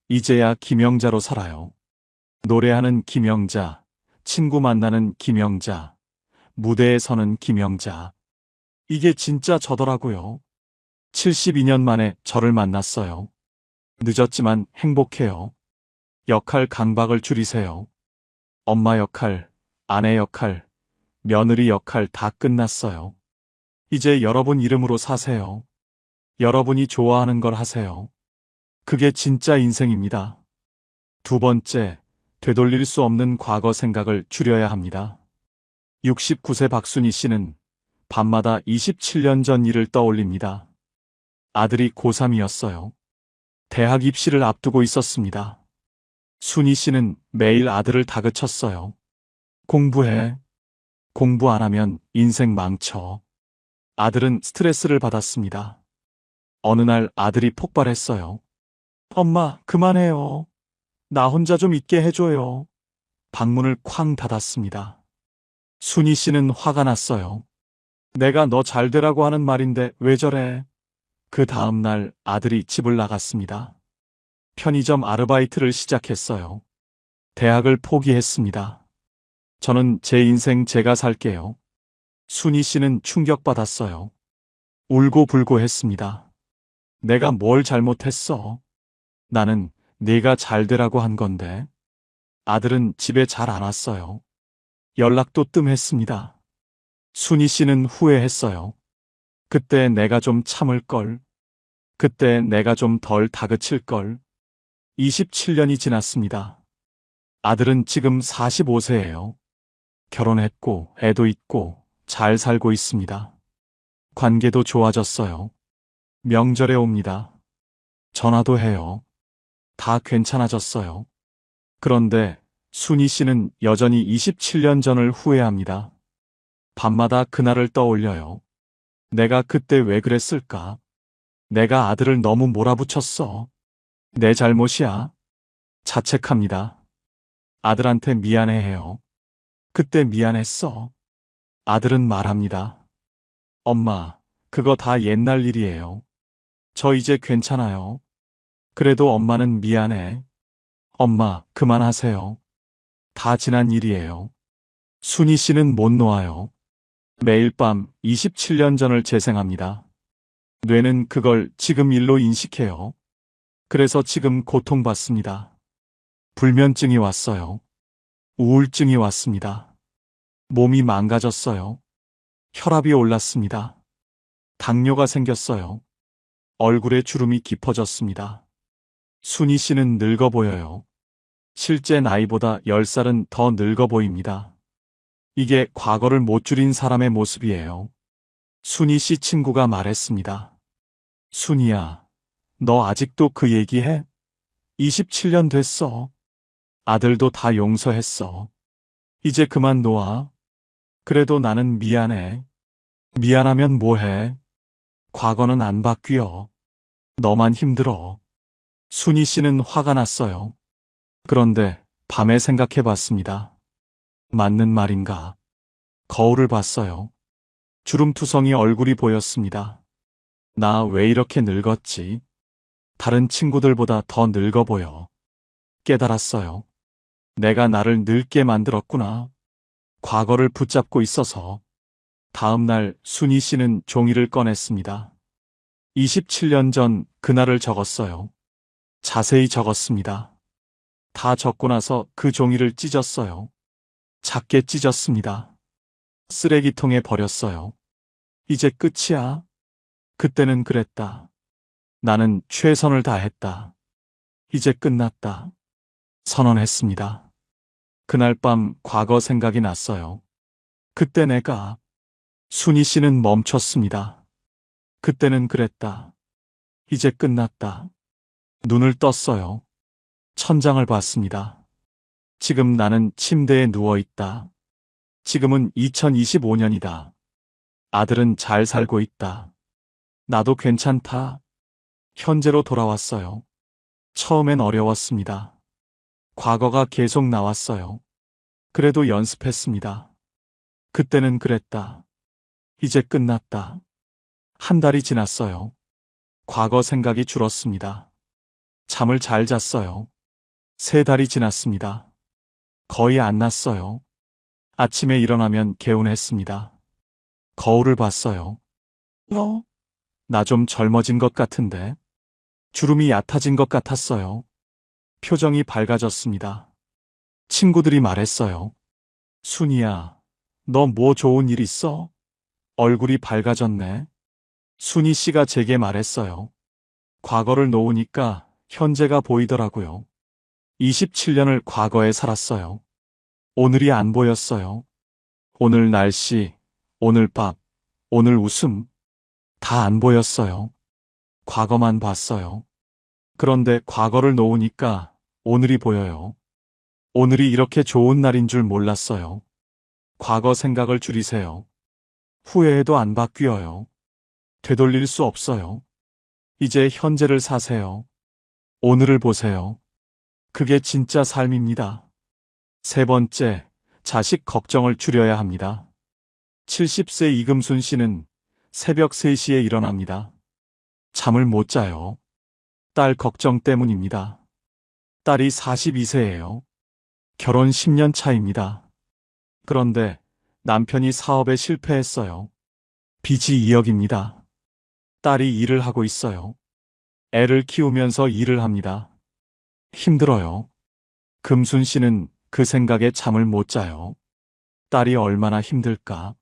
[SPEAKER 1] 이제야 김영자로 살아요. 노래하는 김영자, 친구 만나는 김영자, 무대에 서는 김영자. 이게 진짜 저더라고요. 72년 만에 저를 만났어요. 늦었지만 행복해요. 역할 강박을 줄이세요. 엄마 역할, 아내 역할, 며느리 역할 다 끝났어요. 이제 여러분 이름으로 사세요. 여러분이 좋아하는 걸 하세요. 그게 진짜 인생입니다. 두 번째, 되돌릴 수 없는 과거 생각을 줄여야 합니다. 69세 박순희 씨는 밤마다 27년 전 일을 떠올립니다. 아들이 고3이었어요. 대학 입시를 앞두고 있었습니다. 순희 씨는 매일 아들을 다그쳤어요. 공부해. 공부 안 하면 인생 망쳐. 아들은 스트레스를 받았습니다. 어느 날 아들이 폭발했어요. 엄마, 그만해요. 나 혼자 좀 있게 해줘요. 방문을 쾅 닫았습니다. 순희 씨는 화가 났어요. 내가 너 잘 되라고 하는 말인데 왜 저래? 그 다음 날 아들이 집을 나갔습니다. 편의점 아르바이트를 시작했어요. 대학을 포기했습니다. 저는 제 인생 제가 살게요. 순희 씨는 충격받았어요. 울고불고 했습니다. 내가 뭘 잘못했어? 나는 네가 잘 되라고 한 건데. 아들은 집에 잘 안 왔어요. 연락도 뜸했습니다. 순희 씨는 후회했어요. 그때 내가 좀 참을걸. 그때 내가 좀 덜 다그칠걸. 27년이 지났습니다. 아들은 지금 45세예요. 결혼했고 애도 있고 잘 살고 있습니다. 관계도 좋아졌어요. 명절에 옵니다. 전화도 해요. 다 괜찮아졌어요. 그런데 순희 씨는 여전히 27년 전을 후회합니다. 밤마다 그날을 떠올려요. 내가 그때 왜 그랬을까? 내가 아들을 너무 몰아붙였어. 내 잘못이야. 자책합니다. 아들한테 미안해해요. 그때 미안했어. 아들은 말합니다. 엄마, 그거 다 옛날 일이에요. 저 이제 괜찮아요. 그래도 엄마는 미안해. 엄마, 그만하세요. 다 지난 일이에요. 순희 씨는 못 놓아요. 매일 밤 27년 전을 재생합니다. 뇌는 그걸 지금 일로 인식해요. 그래서 지금 고통받습니다. 불면증이 왔어요. 우울증이 왔습니다. 몸이 망가졌어요. 혈압이 올랐습니다. 당뇨가 생겼어요. 얼굴에 주름이 깊어졌습니다. 순희 씨는 늙어 보여요. 실제 나이보다 10살은 더 늙어 보입니다. 이게 과거를 못 줄인 사람의 모습이에요. 순희 씨 친구가 말했습니다. 순희야, 너 아직도 그 얘기해? 27년 됐어. 아들도 다 용서했어. 이제 그만 놓아. 그래도 나는 미안해. 미안하면 뭐해? 과거는 안 바뀌어. 너만 힘들어. 순희 씨는 화가 났어요. 그런데 밤에 생각해 봤습니다. 맞는 말인가? 거울을 봤어요. 주름투성이 얼굴이 보였습니다. 나 왜 이렇게 늙었지? 다른 친구들보다 더 늙어 보여. 깨달았어요. 내가 나를 늙게 만들었구나. 과거를 붙잡고 있어서. 다음 날 순희 씨는 종이를 꺼냈습니다. 27년 전 그날을 적었어요. 자세히 적었습니다. 다 적고 나서 그 종이를 찢었어요. 작게 찢었습니다. 쓰레기통에 버렸어요. 이제 끝이야. 그때는 그랬다. 나는 최선을 다했다. 이제 끝났다. 선언했습니다. 그날 밤 과거 생각이 났어요. 그때 내가. 순희 씨는 멈췄습니다. 그때는 그랬다. 이제 끝났다. 눈을 떴어요. 천장을 봤습니다. 지금 나는 침대에 누워 있다. 지금은 2025년이다. 아들은 잘 살고 있다. 나도 괜찮다. 현재로 돌아왔어요. 처음엔 어려웠습니다. 과거가 계속 나왔어요. 그래도 연습했습니다. 그때는 그랬다. 이제 끝났다. 한 달이 지났어요. 과거 생각이 줄었습니다. 잠을 잘 잤어요. 3달이 지났습니다. 거의 안 났어요. 아침에 일어나면 개운했습니다. 거울을 봤어요. 나 좀 젊어진 것 같은데. 주름이 얕아진 것 같았어요. 표정이 밝아졌습니다. 친구들이 말했어요. 순희야, 너 뭐 좋은 일 있어? 얼굴이 밝아졌네. 순희 씨가 제게 말했어요. 과거를 놓으니까 현재가 보이더라고요. 27년을 과거에 살았어요. 오늘이 안 보였어요. 오늘 날씨, 오늘 밥, 오늘 웃음, 다 안 보였어요. 과거만 봤어요. 그런데 과거를 놓으니까 오늘이 보여요. 오늘이 이렇게 좋은 날인 줄 몰랐어요. 과거 생각을 줄이세요. 후회해도 안 바뀌어요. 되돌릴 수 없어요. 이제 현재를 사세요. 오늘을 보세요. 그게 진짜 삶입니다. 세 번째, 자식 걱정을 줄여야 합니다. 70세 이금순 씨는 새벽 3시에 일어납니다. 잠을 못 자요. 딸 걱정 때문입니다. 딸이 42세예요. 결혼 10년 차입니다. 그런데 남편이 사업에 실패했어요. 빚이 2억입니다. 딸이 일을 하고 있어요. 애를 키우면서 일을 합니다. 힘들어요. 금순 씨는 그 생각에 잠을 못 자요. 딸이 얼마나 힘들까?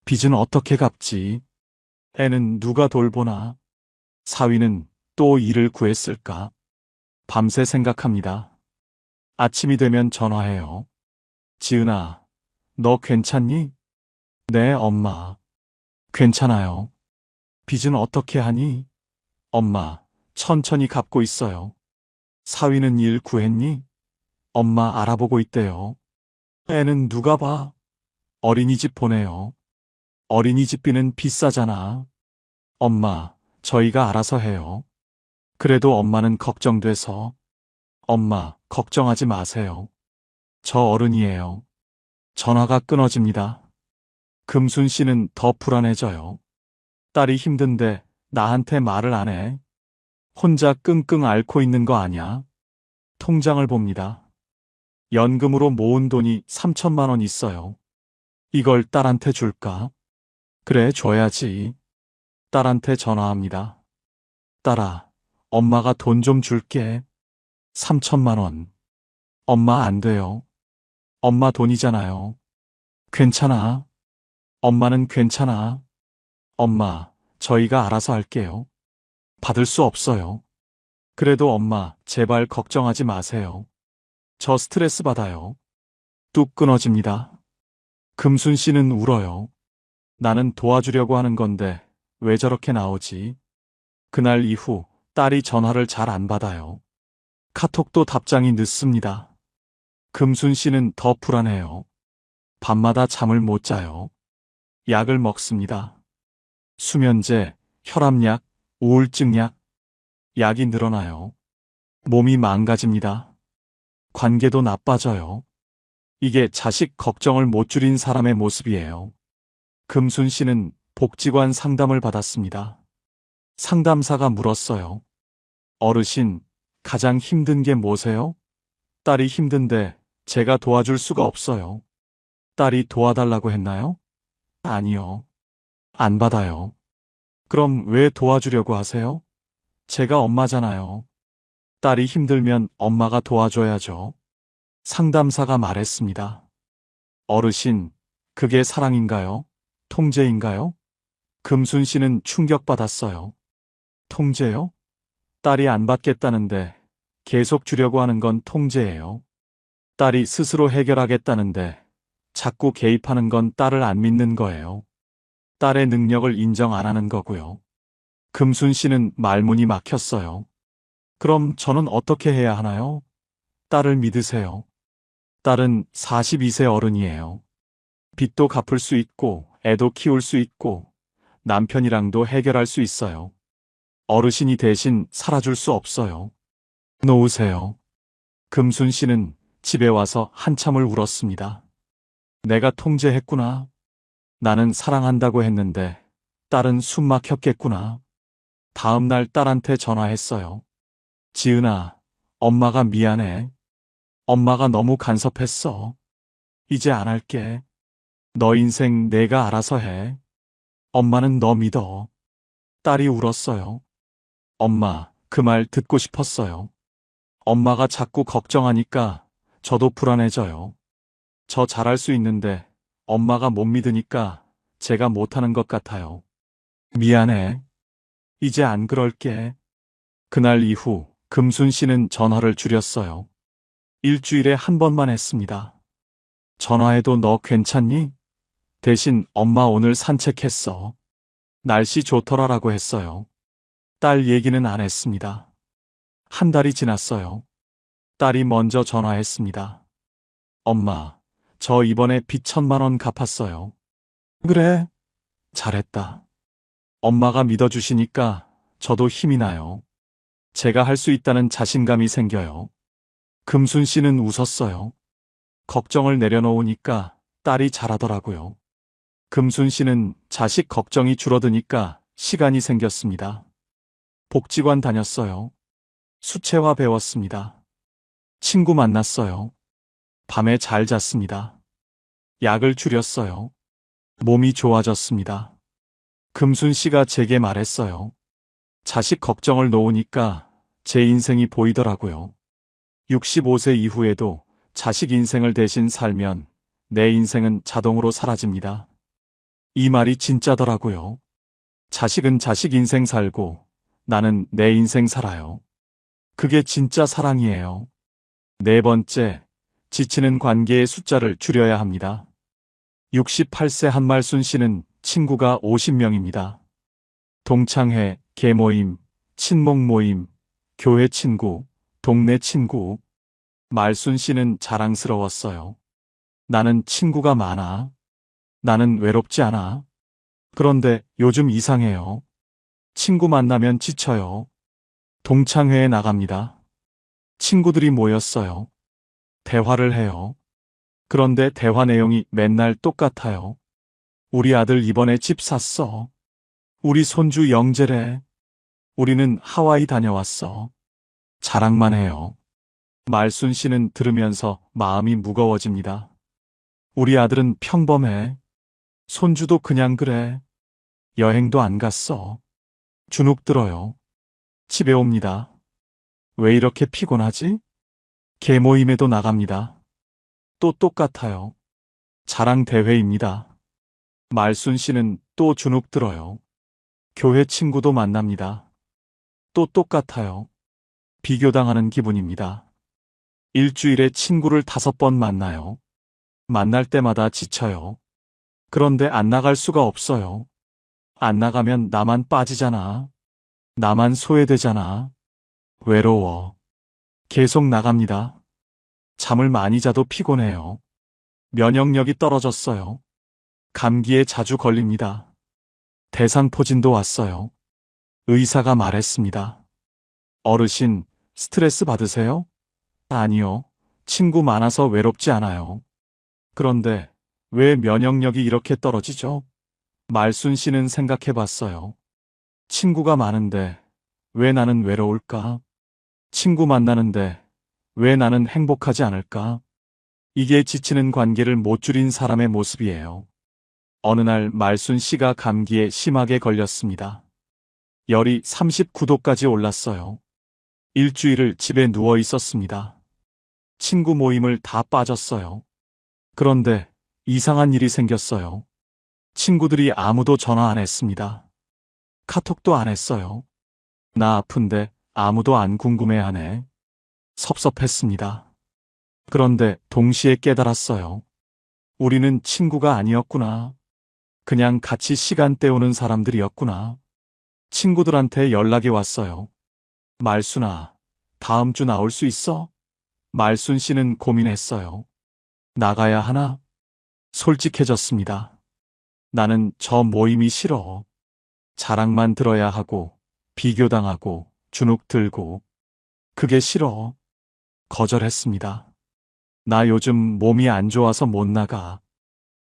[SPEAKER 1] 빚은 어떻게 갚지? 애는 누가 돌보나? 사위는 또 일을 구했을까? 밤새 생각합니다. 아침이 되면 전화해요. 지은아, 너 괜찮니? 네, 엄마. 괜찮아요. 빚은 어떻게 하니? 엄마, 천천히 갚고 있어요. 사위는 일 구했니? 엄마 알아보고 있대요. 애는 누가 봐? 어린이집 보내요. 어린이집비는 비싸잖아. 엄마, 저희가 알아서 해요. 그래도 엄마는 걱정돼서. 엄마, 걱정하지 마세요. 저 어른이에요. 전화가 끊어집니다. 금순 씨는 더 불안해져요. 딸이 힘든데 나한테 말을 안 해. 혼자 끙끙 앓고 있는 거 아냐? 통장을 봅니다. 연금으로 모은 돈이 3천만 원 있어요. 이걸 딸한테 줄까? 그래, 줘야지. 딸한테 전화합니다. 딸아, 엄마가 돈 좀 줄게. 3천만 원. 엄마 안 돼요. 엄마 돈이잖아요. 괜찮아. 엄마는 괜찮아. 엄마, 저희가 알아서 할게요. 받을 수 없어요. 그래도 엄마, 제발 걱정하지 마세요. 저 스트레스 받아요. 뚝 끊어집니다. 금순 씨는 울어요. 나는 도와주려고 하는 건데 왜 저렇게 나오지? 그날 이후 딸이 전화를 잘 안 받아요. 카톡도 답장이 늦습니다. 금순 씨는 더 불안해요. 밤마다 잠을 못 자요. 약을 먹습니다. 수면제, 혈압약, 우울증약, 약이 늘어나요. 몸이 망가집니다. 관계도 나빠져요. 이게 자식 걱정을 못 줄인 사람의 모습이에요. 금순 씨는 복지관 상담을 받았습니다. 상담사가 물었어요. 어르신, 가장 힘든 게 뭐세요? 딸이 힘든데 제가 도와줄 수가 없어요. 딸이 도와달라고 했나요? 아니요. 안 받아요. 그럼 왜 도와주려고 하세요? 제가 엄마잖아요. 딸이 힘들면 엄마가 도와줘야죠. 상담사가 말했습니다. 어르신, 그게 사랑인가요? 통제인가요? 금순 씨는 충격받았어요. 통제요? 딸이 안 받겠다는데 계속 주려고 하는 건 통제예요. 딸이 스스로 해결하겠다는데 자꾸 개입하는 건 딸을 안 믿는 거예요. 딸의 능력을 인정 안 하는 거고요. 금순 씨는 말문이 막혔어요. 그럼 저는 어떻게 해야 하나요? 딸을 믿으세요. 딸은 42세 어른이에요. 빚도 갚을 수 있고, 애도 키울 수 있고, 남편이랑도 해결할 수 있어요. 어르신이 대신 살아줄 수 없어요. 놓으세요. 금순 씨는 집에 와서 한참을 울었습니다. 내가 통제했구나. 나는 사랑한다고 했는데 딸은 숨 막혔겠구나. 다음 날 딸한테 전화했어요. 지은아, 엄마가 미안해. 엄마가 너무 간섭했어. 이제 안 할게. 너 인생 내가 알아서 해. 엄마는 너 믿어. 딸이 울었어요. 엄마, 그 말 듣고 싶었어요. 엄마가 자꾸 걱정하니까 저도 불안해져요. 저 잘할 수 있는데 엄마가 못 믿으니까 제가 못하는 것 같아요. 미안해. 이제 안 그럴게. 그날 이후 금순 씨는 전화를 줄였어요. 일주일에 한 번만 했습니다. 전화해도 너 괜찮니? 대신 엄마 오늘 산책했어. 날씨 좋더라라고 했어요. 딸 얘기는 안 했습니다. 한 달이 지났어요. 딸이 먼저 전화했습니다. 엄마, 저 이번에 빚 1,000만 원 갚았어요. 그래? 잘했다. 엄마가 믿어주시니까 저도 힘이 나요. 제가 할 수 있다는 자신감이 생겨요. 금순 씨는 웃었어요. 걱정을 내려놓으니까 딸이 잘하더라고요. 금순 씨는 자식 걱정이 줄어드니까 시간이 생겼습니다. 복지관 다녔어요. 수채화 배웠습니다. 친구 만났어요. 밤에 잘 잤습니다. 약을 줄였어요. 몸이 좋아졌습니다. 금순 씨가 제게 말했어요. 자식 걱정을 놓으니까 제 인생이 보이더라고요. 65세 이후에도 자식 인생을 대신 살면 내 인생은 자동으로 사라집니다. 이 말이 진짜더라고요. 자식은 자식 인생 살고 나는 내 인생 살아요. 그게 진짜 사랑이에요. 네 번째, 지치는 관계의 숫자를 줄여야 합니다. 68세 한말순 씨는 친구가 50명입니다. 동창회, 계모임, 친목 모임, 교회 친구, 동네 친구. 말순 씨는 자랑스러웠어요. 나는 친구가 많아. 나는 외롭지 않아. 그런데 요즘 이상해요. 친구 만나면 지쳐요. 동창회에 나갑니다. 친구들이 모였어요. 대화를 해요. 그런데 대화 내용이 맨날 똑같아요. 우리 아들 이번에 집 샀어. 우리 손주 영재래. 우리는 하와이 다녀왔어. 자랑만 해요. 말순 씨는 들으면서 마음이 무거워집니다. 우리 아들은 평범해. 손주도 그냥 그래. 여행도 안 갔어. 주눅 들어요. 집에 옵니다. 왜 이렇게 피곤하지? 계모임에도 나갑니다. 또 똑같아요. 자랑 대회입니다. 말순 씨는 또 주눅 들어요. 교회 친구도 만납니다. 또 똑같아요. 비교당하는 기분입니다. 일주일에 친구를 5번 만나요. 만날 때마다 지쳐요. 그런데 안 나갈 수가 없어요. 안 나가면 나만 빠지잖아. 나만 소외되잖아. 외로워. 계속 나갑니다. 잠을 많이 자도 피곤해요. 면역력이 떨어졌어요. 감기에 자주 걸립니다. 대상포진도 왔어요. 의사가 말했습니다. 어르신, 스트레스 받으세요? 아니요. 친구 많아서 외롭지 않아요. 그런데 왜 면역력이 이렇게 떨어지죠? 말순 씨는 생각해 봤어요. 친구가 많은데 왜 나는 외로울까? 친구 만나는데 왜 나는 행복하지 않을까? 이게 지치는 관계를 못 줄인 사람의 모습이에요. 어느 날 말순 씨가 감기에 심하게 걸렸습니다. 열이 39도까지 올랐어요. 일주일을 집에 누워 있었습니다. 친구 모임을 다 빠졌어요. 그런데 이상한 일이 생겼어요. 친구들이 아무도 전화 안 했습니다. 카톡도 안 했어요. 나 아픈데 아무도 안 궁금해하네. 섭섭했습니다. 그런데 동시에 깨달았어요. 우리는 친구가 아니었구나. 그냥 같이 시간 때우는 사람들이었구나. 친구들한테 연락이 왔어요. 말순아, 다음 주 나올 수 있어? 말순 씨는 고민했어요. 나가야 하나? 솔직해졌습니다. 나는 저 모임이 싫어. 자랑만 들어야 하고, 비교당하고, 주눅 들고. 그게 싫어. 거절했습니다. 나 요즘 몸이 안 좋아서 못 나가.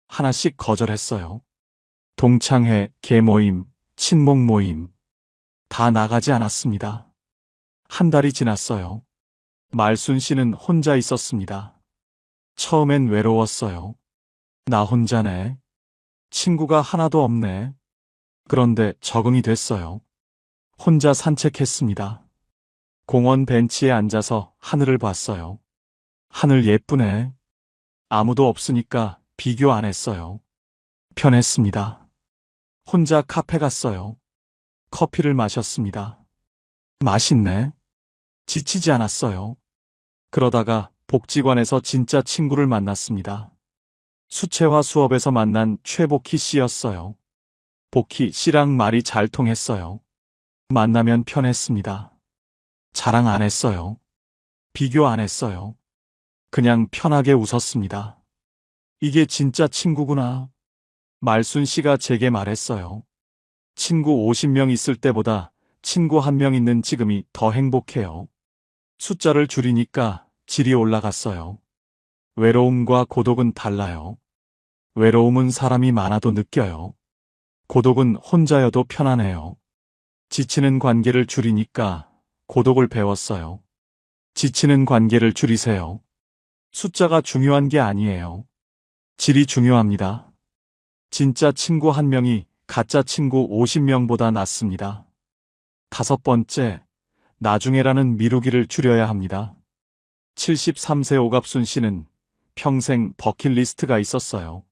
[SPEAKER 1] 하나씩 거절했어요. 동창회, 계모임, 친목 모임. 다 나가지 않았습니다. 한 달이 지났어요. 말순 씨는 혼자 있었습니다. 처음엔 외로웠어요. 나 혼자네. 친구가 하나도 없네. 그런데 적응이 됐어요. 혼자 산책했습니다. 공원 벤치에 앉아서 하늘을 봤어요. 하늘 예쁘네. 아무도 없으니까 비교 안 했어요. 편했습니다. 혼자 카페 갔어요. 커피를 마셨습니다. 맛있네. 지치지 않았어요. 그러다가 복지관에서 진짜 친구를 만났습니다. 수채화 수업에서 만난 최복희 씨였어요. 복희 씨랑 말이 잘 통했어요. 만나면 편했습니다. 자랑 안 했어요. 비교 안 했어요. 그냥 편하게 웃었습니다. 이게 진짜 친구구나. 말순 씨가 제게 말했어요. 친구 50명 있을 때보다 친구 1명 있는 지금이 더 행복해요. 숫자를 줄이니까 질이 올라갔어요. 외로움과 고독은 달라요. 외로움은 사람이 많아도 느껴요. 고독은 혼자여도 편안해요. 지치는 관계를 줄이니까 고독을 배웠어요. 지치는 관계를 줄이세요. 숫자가 중요한 게 아니에요. 질이 중요합니다. 진짜 친구 1명이 가짜 친구 50명보다 낫습니다. 5번째, 나중에라는 미루기를 줄여야 합니다. 73세 오갑순 씨는 평생 버킷리스트가 있었어요.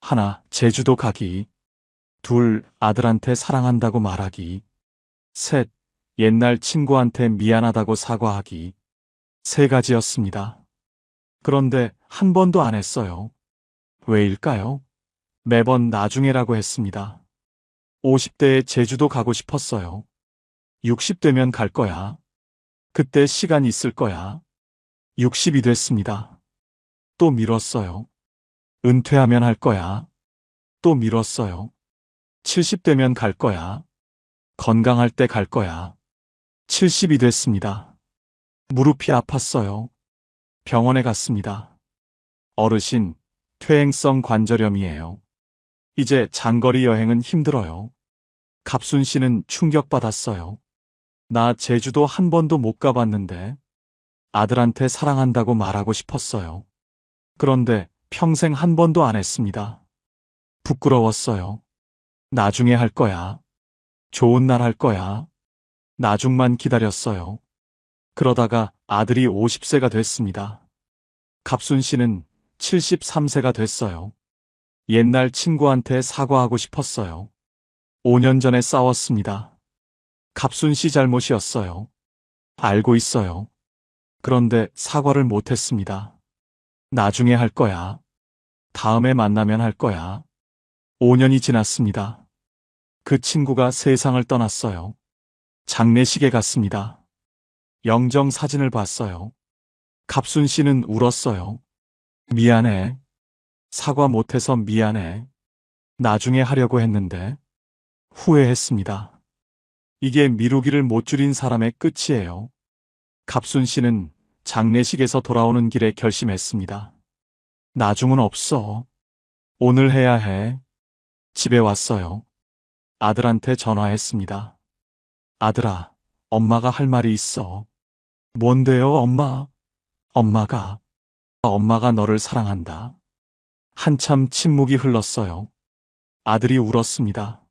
[SPEAKER 1] 하나, 제주도 가기. 둘, 아들한테 사랑한다고 말하기. 셋, 옛날 친구한테 미안하다고 사과하기. 3가지였습니다. 그런데 한 번도 안 했어요. 왜일까요? 매번 나중에라고 했습니다. 50대에 제주도 가고 싶었어요. 60대면 갈 거야. 그때 시간 있을 거야. 60이 됐습니다. 또 미뤘어요. 은퇴하면 할 거야. 또 미뤘어요. 70대면 갈 거야. 건강할 때 갈 거야. 70이 됐습니다. 무릎이 아팠어요. 병원에 갔습니다. 어르신, 퇴행성 관절염이에요. 이제 장거리 여행은 힘들어요. 갑순 씨는 충격받았어요. 나 제주도 한 번도 못 가봤는데 아들한테 사랑한다고 말하고 싶었어요. 그런데 평생 한 번도 안 했습니다. 부끄러웠어요. 나중에 할 거야. 좋은 날 할 거야. 나중만 기다렸어요. 그러다가 아들이 50세가 됐습니다. 갑순 씨는 73세가 됐어요. 옛날 친구한테 사과하고 싶었어요. 5년 전에 싸웠습니다. 갑순 씨 잘못이었어요. 알고 있어요. 그런데 사과를 못했습니다. 나중에 할 거야. 다음에 만나면 할 거야. 5년이 지났습니다. 그 친구가 세상을 떠났어요. 장례식에 갔습니다. 영정 사진을 봤어요. 갑순 씨는 울었어요. 미안해. 사과 못해서 미안해. 나중에 하려고 했는데 후회했습니다. 이게 미루기를 못 줄인 사람의 끝이에요. 갑순 씨는 장례식에서 돌아오는 길에 결심했습니다. 나중은 없어. 오늘 해야 해. 집에 왔어요. 아들한테 전화했습니다. 아들아, 엄마가 할 말이 있어. 뭔데요, 엄마? 엄마가 너를 사랑한다. 한참 침묵이 흘렀어요. 아들이 울었습니다.